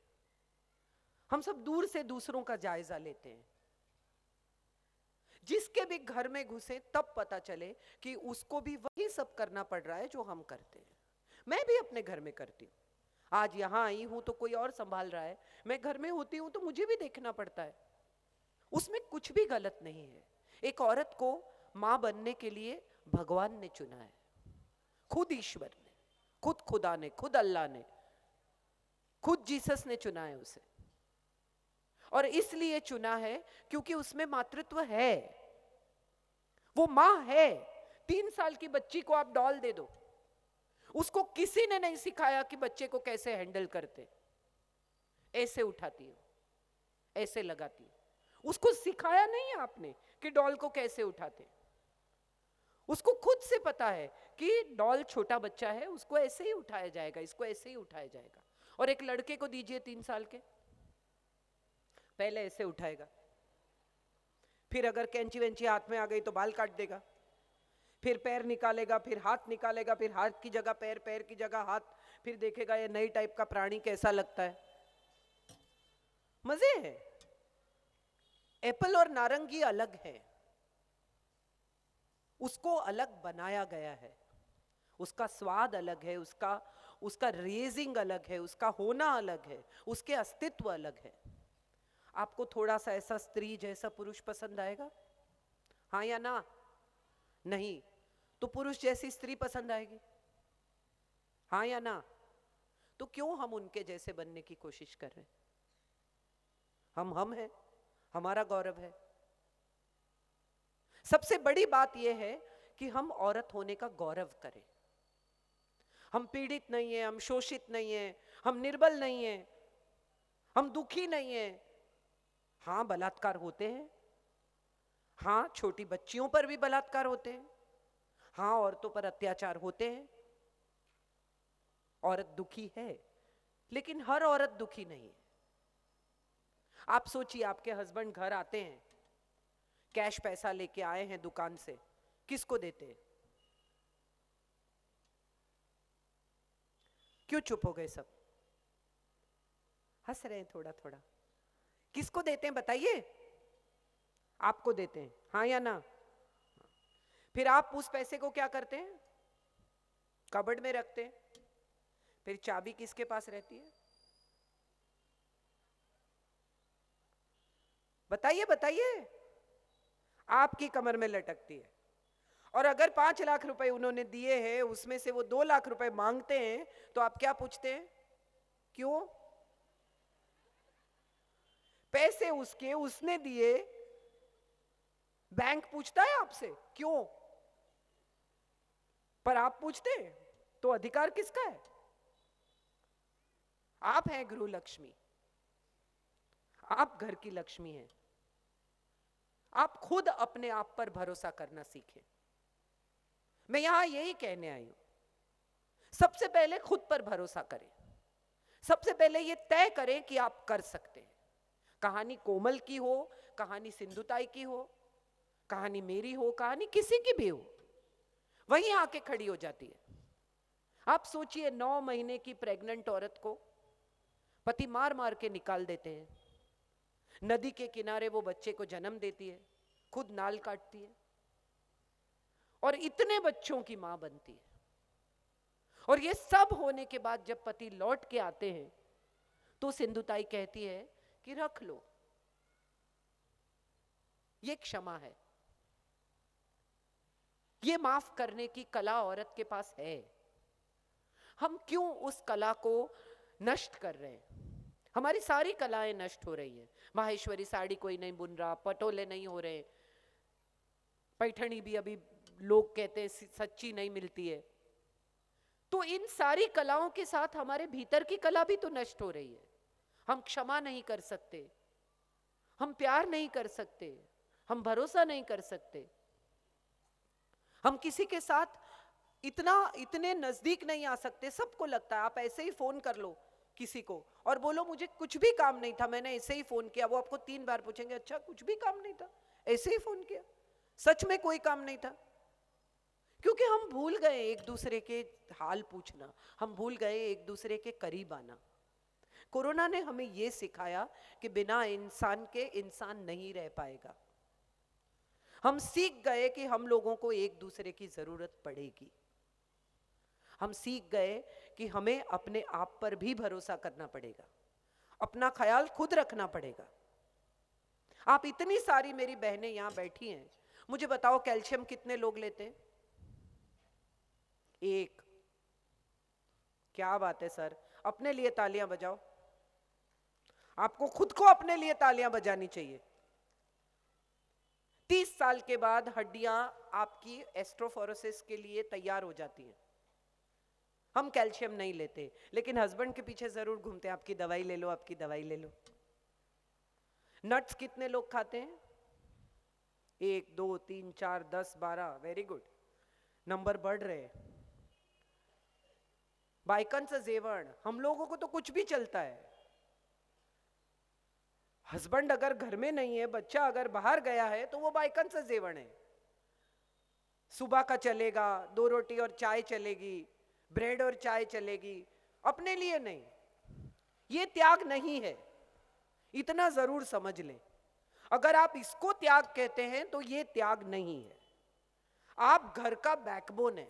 हम सब दूर से दूसरों का जायजा लेते हैं। जिसके भी घर में घुसे तब पता चले कि उसको भी वही सब करना पड़ रहा है जो हम करते हैं। मैं भी अपने घर में करती हूँ, आज यहां आई हूं तो कोई और संभाल रहा है, मैं घर में होती हूं तो मुझे भी देखना पड़ता है। उसमें कुछ भी गलत नहीं है। एक औरत को मां बनने के लिए भगवान ने चुना है, खुद ईश्वर ने, खुद खुदा ने, खुद अल्लाह ने। खुद जीसस ने चुना है उसे, और इसलिए चुना है क्योंकि उसमें मातृत्व है, वो मां है। 3 साल की बच्ची को आप डॉल दे दो, उसको किसी ने नहीं सिखाया कि बच्चे को कैसे हैंडल करते, ऐसे उठाती है, ऐसे लगाती है, उसको सिखाया नहीं है आपने कि डॉल को कैसे उठाते। उसको खुद से पता है कि डॉल छोटा बच्चा है, उसको ऐसे ही उठाया जाएगा, इसको ऐसे ही उठाया जाएगा। और एक लड़के को दीजिए 3 साल के, पहले ऐसे उठाएगा, फिर अगर कैंची वेंची हाथ में आ गई तो बाल काट देगा, फिर पैर निकालेगा, फिर हाथ निकालेगा, फिर हाथ की जगह पैर, पैर की जगह हाथ, फिर देखेगा ये नई टाइप का प्राणी कैसा लगता है। मजे है। एप्पल और नारंगी अलग है, उसको अलग बनाया गया है, उसका स्वाद अलग है, उसका रेजिंग अलग है, उसका होना अलग है, उसके अस्तित्व अलग है। आपको थोड़ा सा ऐसा स्त्री जैसा पुरुष पसंद आएगा, हाँ या ना? नहीं। तो पुरुष जैसी स्त्री पसंद आएगी, हाँ या ना? तो क्यों हम उनके जैसे बनने की कोशिश कर रहे हैं? हम हैं, हमारा गौरव है। सबसे बड़ी बात यह है कि हम औरत होने का गौरव करें। हम पीड़ित नहीं है, हम शोषित नहीं है, हम निर्बल नहीं है, हम दुखी नहीं है। हाँ, बलात्कार होते हैं, हाँ छोटी बच्चियों पर भी बलात्कार होते हैं, हाँ औरतों पर अत्याचार होते हैं, औरत दुखी है, लेकिन हर औरत दुखी नहीं है। आप सोचिए, आपके हस्बैंड घर आते हैं, कैश पैसा लेके आए हैं दुकान से, किसको देते हैं? क्यों चुप हो गए सब? हंस रहे हैं थोड़ा थोड़ा। किसको देते हैं बताइए? आपको देते हैं, हाँ या ना? फिर आप उस पैसे को क्या करते हैं? कबर्ड में रखते हैं। फिर चाबी किसके पास रहती है? बताइए बताइए। आपकी कमर में लटकती है। और अगर 5 लाख रुपए उन्होंने दिए हैं, उसमें से वो 2 लाख रुपए मांगते हैं, तो आप क्या पूछते हैं? क्यों? पैसे उसने दिए, बैंक पूछता है आपसे क्यों? पर आप पूछते हैं, तो अधिकार किसका है? आप हैं गृह लक्ष्मी, आप घर की लक्ष्मी हैं। आप खुद अपने आप पर भरोसा करना सीखें। मैं यहां यही कहने आई हूं, सबसे पहले खुद पर भरोसा करें। सबसे पहले यह तय करें कि आप कर सकते हैं। कहानी कोमल की हो, कहानी सिंधुताई की हो, कहानी मेरी हो, कहानी किसी की भी हो, वहीं आके खड़ी हो जाती है। आप सोचिए, 9 महीने की प्रेग्नेंट औरत को पति मार मार के निकाल देते हैं, नदी के किनारे वो बच्चे को जन्म देती है, खुद नाल काटती है, और इतने बच्चों की मां बनती है। और ये सब होने के बाद जब पति लौट के आते हैं, तो सिंधुताई कहती है कि रख लो, ये क्षमा है, ये माफ करने की कला औरत के पास है। हम क्यों उस कला को नष्ट कर रहे हैं? हमारी सारी कलाएं नष्ट हो रही हैं। माहेश्वरी साड़ी कोई नहीं बुन रहा, पटोले नहीं हो रहे, पैठणी भी अभी लोग कहते हैं सच्ची नहीं मिलती है। तो इन सारी कलाओं के साथ हमारे भीतर की कला भी तो नष्ट हो रही है। हम क्षमा नहीं कर सकते, हम प्यार नहीं कर सकते, हम भरोसा नहीं कर सकते, हम किसी के साथ इतने नजदीक नहीं आ सकते। सबको लगता है, आप ऐसे ही फोन कर लो किसी को और बोलो मुझे कुछ भी काम नहीं था, मैंने ऐसे ही फोन किया, वो आपको 3 बार पूछेंगे अच्छा कुछ भी काम नहीं था, ऐसे ही फोन किया, सच में कोई काम नहीं था। क्योंकि हम भूल गए एक दूसरे के हाल पूछना, हम भूल गए एक दूसरे के करीब आना। कोरोना ने हमें यह सिखाया कि बिना इंसान के इंसान नहीं रह पाएगा। हम सीख गए कि हम लोगों को एक दूसरे की जरूरत पड़ेगी। हम सीख गए कि हमें अपने आप पर भी भरोसा करना पड़ेगा, अपना ख्याल खुद रखना पड़ेगा। आप इतनी सारी मेरी बहनें यहां बैठी हैं, मुझे बताओ कैल्शियम कितने लोग लेते हैं? 1। क्या बात है सर, अपने लिए तालियां बजाओ। आपको खुद को अपने लिए तालियां बजानी चाहिए। 30 साल के बाद हड्डियां आपकी एस्ट्रोफोरोसिस के लिए तैयार हो जाती हैं। हम कैल्शियम नहीं लेते, लेकिन हस्बैंड के पीछे जरूर घूमते हैं, आपकी दवाई ले लो, आपकी दवाई ले लो। नट्स कितने लोग खाते हैं? 1 2 3 4 10 12, वेरी गुड, नंबर बढ़ रहे हैं। बायकांचं जेवण, हम लोगों को तो कुछ भी चलता है। हस्बैंड अगर घर में नहीं है, बच्चा अगर बाहर गया है, तो वो बायकांचं जेवण है। सुबह का चलेगा, 2 रोटी और चाय चलेगी, ब्रेड और चाय चलेगी, अपने लिए नहीं। ये त्याग नहीं है, इतना जरूर समझ लें। अगर आप इसको त्याग कहते हैं तो ये त्याग नहीं है। आप घर का बैकबोन है,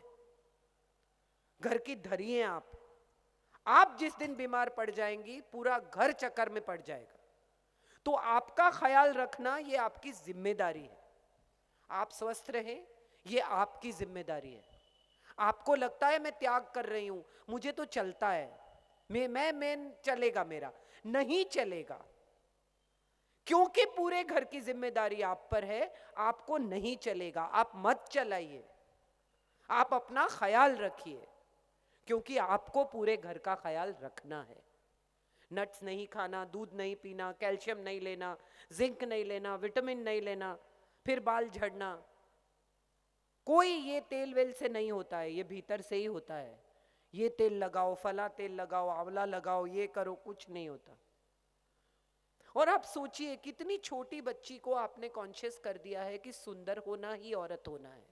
घर की धरी हैं आप। आप जिस दिन बीमार पड़ जाएंगी, पूरा घर चक्कर में पड़ जाएगा। तो आपका ख्याल रखना ये आपकी जिम्मेदारी है। आप स्वस्थ रहें, ये आपकी जिम्मेदारी है। आपको लगता है मैं त्याग कर रही हूं, मुझे तो चलता है, मैं चलेगा, मेरा नहीं चलेगा, क्योंकि पूरे घर की जिम्मेदारी आप पर है। आपको नहीं चलेगा, आप मत चलाइए, आप अपना ख्याल रखिए, क्योंकि आपको पूरे घर का ख्याल रखना है। नट्स नहीं खाना, दूध नहीं पीना, कैल्शियम नहीं लेना, जिंक नहीं लेना, विटामिन नहीं लेना, फिर बाल झड़ना, कोई ये तेल वेल से नहीं होता है, ये भीतर से ही होता है। ये तेल लगाओ, फला तेल लगाओ, आंवला लगाओ, ये करो, कुछ नहीं होता। और आप सोचिए, कितनी छोटी बच्ची को आपने कॉन्शियस कर दिया है कि सुंदर होना ही औरत होना है।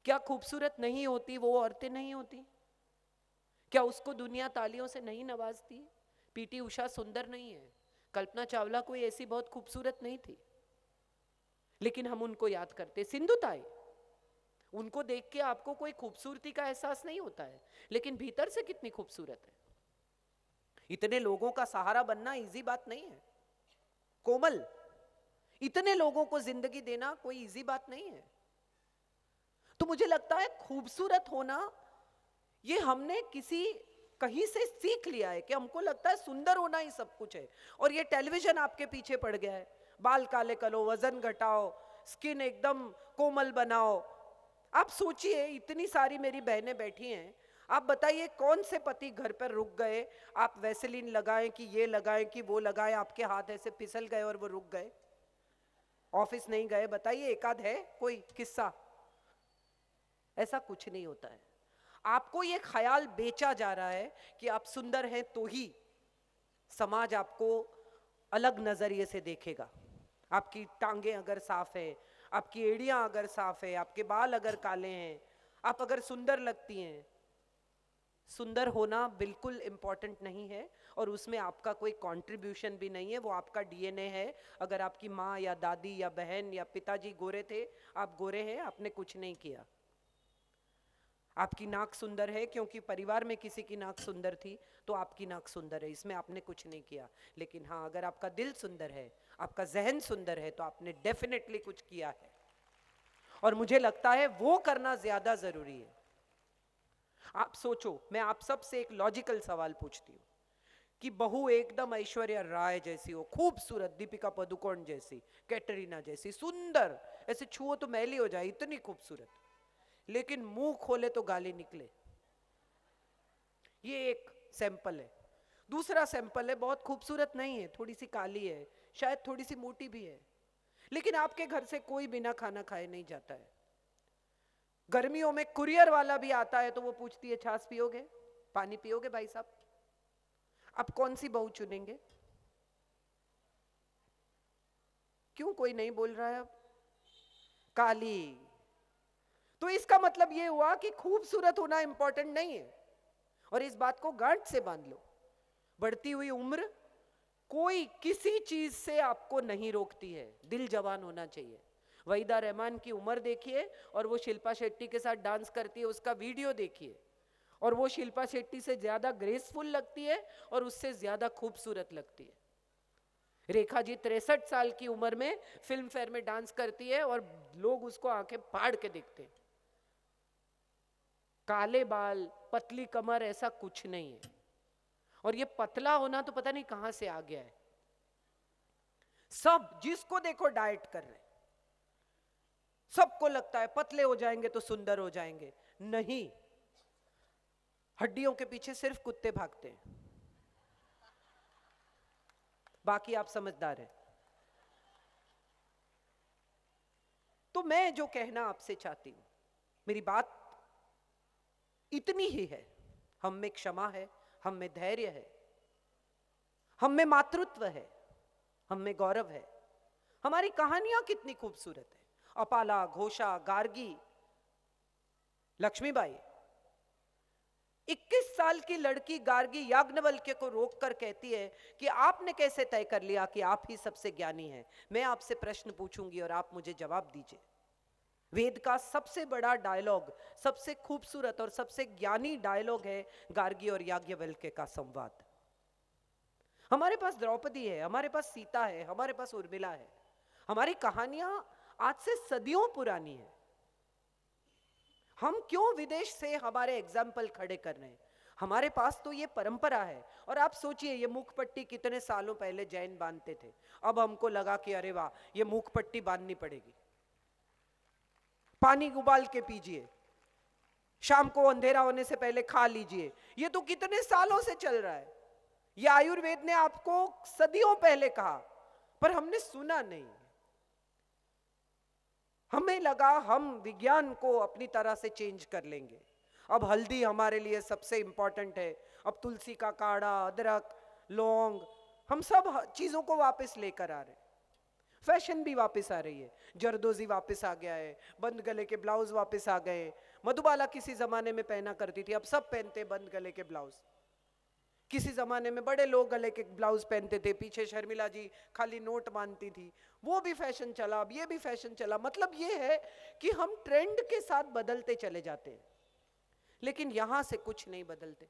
क्या खूबसूरत नहीं होती वो औरतें नहीं होती? क्या उसको दुनिया तालियों से नहीं नवाजती? पीटी उषा सुंदर नहीं है, कल्पना चावला कोई ऐसी बहुत खूबसूरत नहीं थी, लेकिन हम उनको याद करते। सिंधु ताई, उनको देख के आपको कोई खूबसूरती का एहसास नहीं होता है, लेकिन भीतर से कितनी खूबसूरत है। इतने लोगों का सहारा बनना इजी बात नहीं है। कोमल, इतने लोगों को जिंदगी देना कोई इजी बात नहीं है। तो मुझे लगता है खूबसूरत होना ये हमने किसी कहीं से सीख लिया है, कि हमको लगता है सुंदर होना ही सब कुछ है। और ये टेलीविजन आपके पीछे पड़ गया है, बाल काले करो, वजन घटाओ, स्किन एकदम कोमल बनाओ। आप सोचिए, इतनी सारी मेरी बहनें बैठी हैं, आप बताइए कौन से पति घर पर रुक गए? आप वैसलीन लगाएं कि ये लगाएं कि वो लगाएं, आपके हाथ ऐसे फिसल गए और वो रुक गए, ऑफिस नहीं गए? बताइए, एकाध है कोई किस्सा? ऐसा कुछ नहीं होता है। आपको ये ख्याल बेचा जा रहा है कि आप सुंदर हैं तो ही समाज आपको अलग नजरिए से देखेगा। आपकी टांगे अगर साफ है, आपकी एड़ियां अगर साफ है, आपके बाल अगर काले हैं, आप अगर सुंदर लगती हैं। सुंदर होना बिल्कुल इंपॉर्टेंट नहीं है, और उसमें आपका कोई कंट्रीब्यूशन भी नहीं है, वो आपका डीएनए है। अगर आपकी माँ या दादी या बहन या पिताजी गोरे थे, आप गोरे हैं, आपने कुछ नहीं किया। आपकी नाक सुंदर है क्योंकि परिवार में किसी की नाक सुंदर थी, तो आपकी नाक सुंदर है, इसमें आपने कुछ नहीं किया। लेकिन हाँ, अगर आपका दिल सुंदर है, आपका जहन सुंदर है, तो आपने डेफिनेटली कुछ किया है। और मुझे लगता है वो करना ज्यादा जरूरी है। आप सोचो, मैं आप सब से एक लॉजिकल सवाल पूछती हूँ कि बहू एकदम ऐश्वर्या राय जैसी हो, खूबसूरत, दीपिका पादुकोण जैसी, कैटरीना जैसी, सुंदर, ऐसे छुओ तो मैली हो जाए, इतनी खूबसूरत, लेकिन मुंह खोले तो गाली निकले। ये एक सैंपल है। दूसरा सैंपल है, बहुत खूबसूरत नहीं है, थोड़ी सी काली है, शायद थोड़ी सी मोटी भी है, लेकिन आपके घर से कोई बिना खाना खाए नहीं जाता है। गर्मियों में कुरियर वाला भी आता है तो वो पूछती है, छाछ पियोगे, पानी पियोगे भाई साहब? आप कौन सी बहू चुनेंगे? क्यों कोई नहीं बोल रहा है अब? काली। तो इसका मतलब ये हुआ कि खूबसूरत होना इंपॉर्टेंट नहीं है। और इस बात को गांठ से बांध लो, बढ़ती हुई उम्र कोई किसी चीज से आपको नहीं रोकती है। दिल जवान होना चाहिए। वहीदा रहमान की उम्र देखिए, और वो शिल्पा शेट्टी के साथ डांस करती है, उसका वीडियो देखिए, और वो शिल्पा शेट्टी से ज्यादा ग्रेसफुल लगती है और उससे ज्यादा खूबसूरत लगती है। रेखा जी 63 साल की उम्र में फिल्म फेयर में डांस करती है और लोग उसको आंखें फाड़ के देखते हैं। काले बाल, पतली कमर, ऐसा कुछ नहीं है। और ये पतला होना तो पता नहीं कहां से आ गया है। सब जिसको देखो डाइट कर रहे हैं, सबको लगता है पतले हो जाएंगे तो सुंदर हो जाएंगे। नहीं, हड्डियों के पीछे सिर्फ कुत्ते भागते हैं, बाकी आप समझदार हैं। तो मैं जो कहना आपसे चाहती हूं, मेरी बात इतनी ही है, हम में क्षमा है, हम में धैर्य है, हम में मातृत्व है, हम में गौरव है। हमारी कहानियां कितनी खूबसूरत है। अपाला, घोषा, गार्गी, लक्ष्मीबाई। 21 साल की लड़की गार्गी याज्ञवल्क्य को रोककर कहती है कि आपने कैसे तय कर लिया कि आप ही सबसे ज्ञानी हैं? मैं आपसे प्रश्न पूछूंगी और आप मुझे जवाब दीजिए। वेद का सबसे बड़ा डायलॉग, सबसे खूबसूरत और सबसे ज्ञानी डायलॉग है गार्गी और याज्ञवल्क्य का संवाद। हमारे पास द्रौपदी है, हमारे पास सीता है, हमारे पास उर्मिला है। हमारी कहानियां आज से सदियों पुरानी है। हम क्यों विदेश से हमारे एग्जाम्पल खड़े कर रहे हैं? हमारे पास तो ये परंपरा है। और आप सोचिए, ये मुखपट्टी कितने सालों पहले जैन बांधते थे, अब हमको लगा कि अरे वाह, ये मुखपट्टी बांधनी पड़ेगी। पानी उबाल के पीजिए, शाम को अंधेरा होने से पहले खा लीजिए, ये तो कितने सालों से चल रहा है। ये आयुर्वेद ने आपको सदियों पहले कहा, पर हमने सुना नहीं। हमें लगा हम विज्ञान को अपनी तरह से चेंज कर लेंगे। अब हल्दी हमारे लिए सबसे इंपॉर्टेंट है, अब तुलसी का काढ़ा, अदरक, लौंग, हम सब चीजों को वापस लेकर आ रहे हैं। फैशन भी वापस आ रही है, जरदोजी वापस आ गया है, बंद गले के ब्लाउज वापस आ गए। मधुबाला किसी जमाने में पहना करती थी, अब सब पहनते बंद गले के ब्लाउज। किसी जमाने में बड़े लोग गले के ब्लाउज पहनते थे, पीछे शर्मिला जी खाली नोट बांधती थी, वो भी फैशन चला, अब ये भी फैशन चला। मतलब ये है कि हम ट्रेंड के साथ बदलते चले जाते हैं, लेकिन यहां से कुछ नहीं बदलते।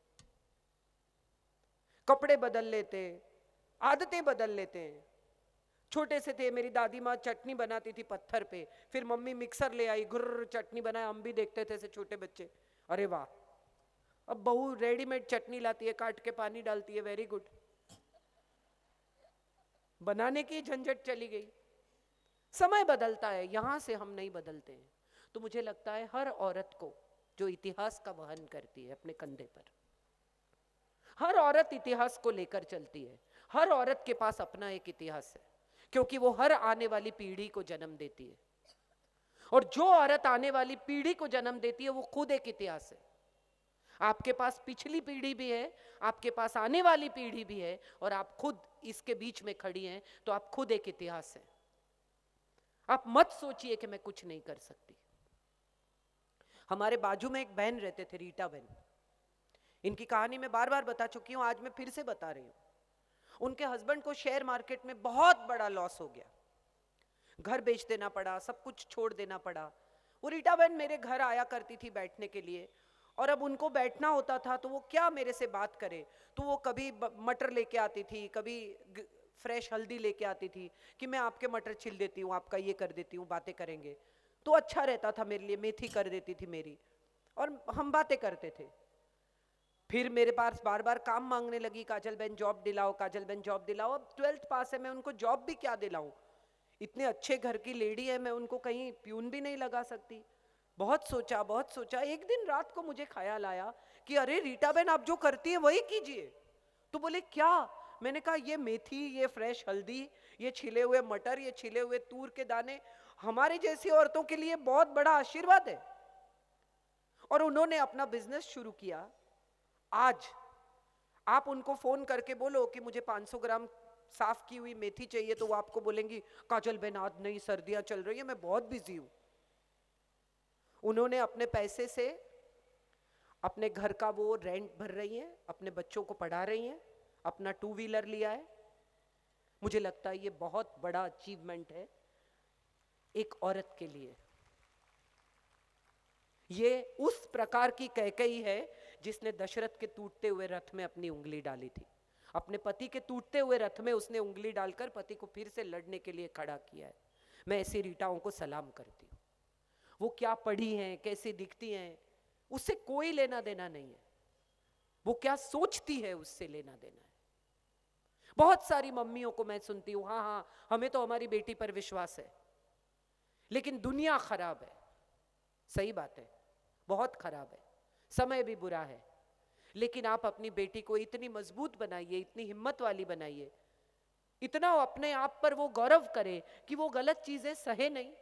कपड़े बदल लेते, आदतें बदल लेते हैं। छोटे से थे, मेरी दादी माँ चटनी बनाती थी पत्थर पे, फिर मम्मी मिक्सर ले आई, गुर्र चटनी बनाया, हम भी देखते थे ऐसे छोटे बच्चे, अरे वाह। अब बहू रेडीमेड चटनी लाती है, काट के पानी डालती है, वेरी गुड। बनाने की झंझट चली गई। समय बदलता है, यहां से हम नहीं बदलते हैं। तो मुझे लगता है हर औरत को जो इतिहास का वहन करती है अपने कंधे पर, हर औरत इतिहास को लेकर चलती है। हर औरत के पास अपना एक इतिहास है, क्योंकि वो हर आने वाली पीढ़ी को जन्म देती है। और जो औरत आने वाली पीढ़ी को जन्म देती है वो खुद एक इतिहास है। आपके पास पिछली पीढ़ी भी है, आपके पास आने वाली पीढ़ी भी है, और आप खुद इसके बीच में खड़ी हैं, तो आप खुद एक इतिहास है। आप मत सोचिए कि मैं कुछ नहीं कर सकती। हमारे बाजू में एक बहन रहते थे, रीटा बहन। इनकी कहानी मैं बार बार बता चुकी हूं, आज मैं फिर से बता रही हूं। उनके हस्बैंड को शेयर मार्केट में बहुत बड़ा लॉस हो गया, घर बेच देना पड़ा, सब कुछ छोड़ देना पड़ा। वो रीटा बहन मेरे घर आया करती थी बैठने के लिए, और अब उनको बैठना होता था तो वो क्या मेरे से बात करे। तो वो कभी मटर लेके आती थी, कभी फ्रेश हल्दी लेके आती थी कि मैं आपके मटर छिल देती हूँ, आपका ये कर देती हूँ, बातें करेंगे। तो अच्छा रहता था मेरे लिए, मेथी कर देती थी मेरी, और हम बातें करते थे। फिर मेरे पास बार बार काम मांगने लगी, काजल बहन जॉब दिलाओ, काजल बहन जॉब दिलाओ। अब 12th पास है, मैं उनको जॉब भी क्या दिलाऊं? इतने अच्छे घर की लेडी है, मैं उनको कहीं प्यून भी नहीं लगा सकती। बहुत सोचा, बहुत सोचा। एक दिन रात को मुझे ख्याल आया कि अरे रीटा बहन, आप जो करती है वही कीजिए। तो बोले क्या? मैंने कहा ये मेथी, ये फ्रेश हल्दी, ये छिले हुए मटर, ये छिले हुए तूर के दाने हमारे जैसी औरतों के लिए बहुत बड़ा आशीर्वाद है। और उन्होंने अपना बिजनेस शुरू किया। आज आप उनको फोन करके बोलो कि मुझे 500 ग्राम साफ की हुई मेथी चाहिए, तो वो आपको बोलेंगी काजल बहन आज नहीं, सर्दियां चल रही है, मैं बहुत बिजी हूं। उन्होंने अपने पैसे से अपने घर का वो रेंट भर रही हैं, अपने बच्चों को पढ़ा रही हैं, अपना 2 व्हीलर लिया है। मुझे लगता है ये बहुत बड़ा अचीवमेंट है एक औरत के लिए। ये उस प्रकार की कैकेयी है जिसने दशरथ के टूटते हुए रथ में अपनी उंगली डाली थी। अपने पति के टूटते हुए रथ में उसने उंगली डालकर पति को फिर से लड़ने के लिए खड़ा किया है। मैं ऐसी रीटाओं को सलाम करती हूँ। वो क्या पढ़ी हैं, कैसी दिखती हैं, उससे कोई लेना देना नहीं है। वो क्या सोचती है उससे लेना देना है। बहुत सारी मम्मियों को मैं सुनती हूं, हाँ हाँ हमें तो हमारी बेटी पर विश्वास है, लेकिन दुनिया खराब है। सही बात है, बहुत खराब है, समय भी बुरा है, लेकिन आप अपनी बेटी को इतनी मजबूत बनाइए, इतनी हिम्मत वाली बनाइए, इतना अपने आप पर वो गौरव करे कि वो गलत चीजें सहे नहीं।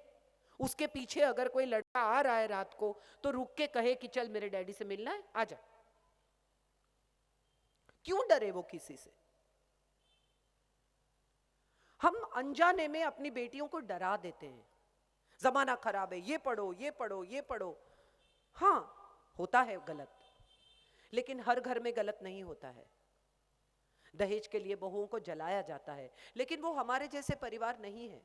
उसके पीछे अगर कोई लड़का आ रहा है रात को तो रुक के कहे कि चल मेरे डैडी से मिलना है, आजा। क्यों डरे वो किसी से? हम अनजाने में अपनी बेटियों को डरा देते हैं, जमाना खराब है, ये पढ़ो ये पढ़ो ये पढ़ो। हाँ होता है गलत, लेकिन हर घर में गलत नहीं होता है। दहेज के लिए बहुओं को जलाया जाता है, लेकिन वो हमारे जैसे परिवार नहीं है।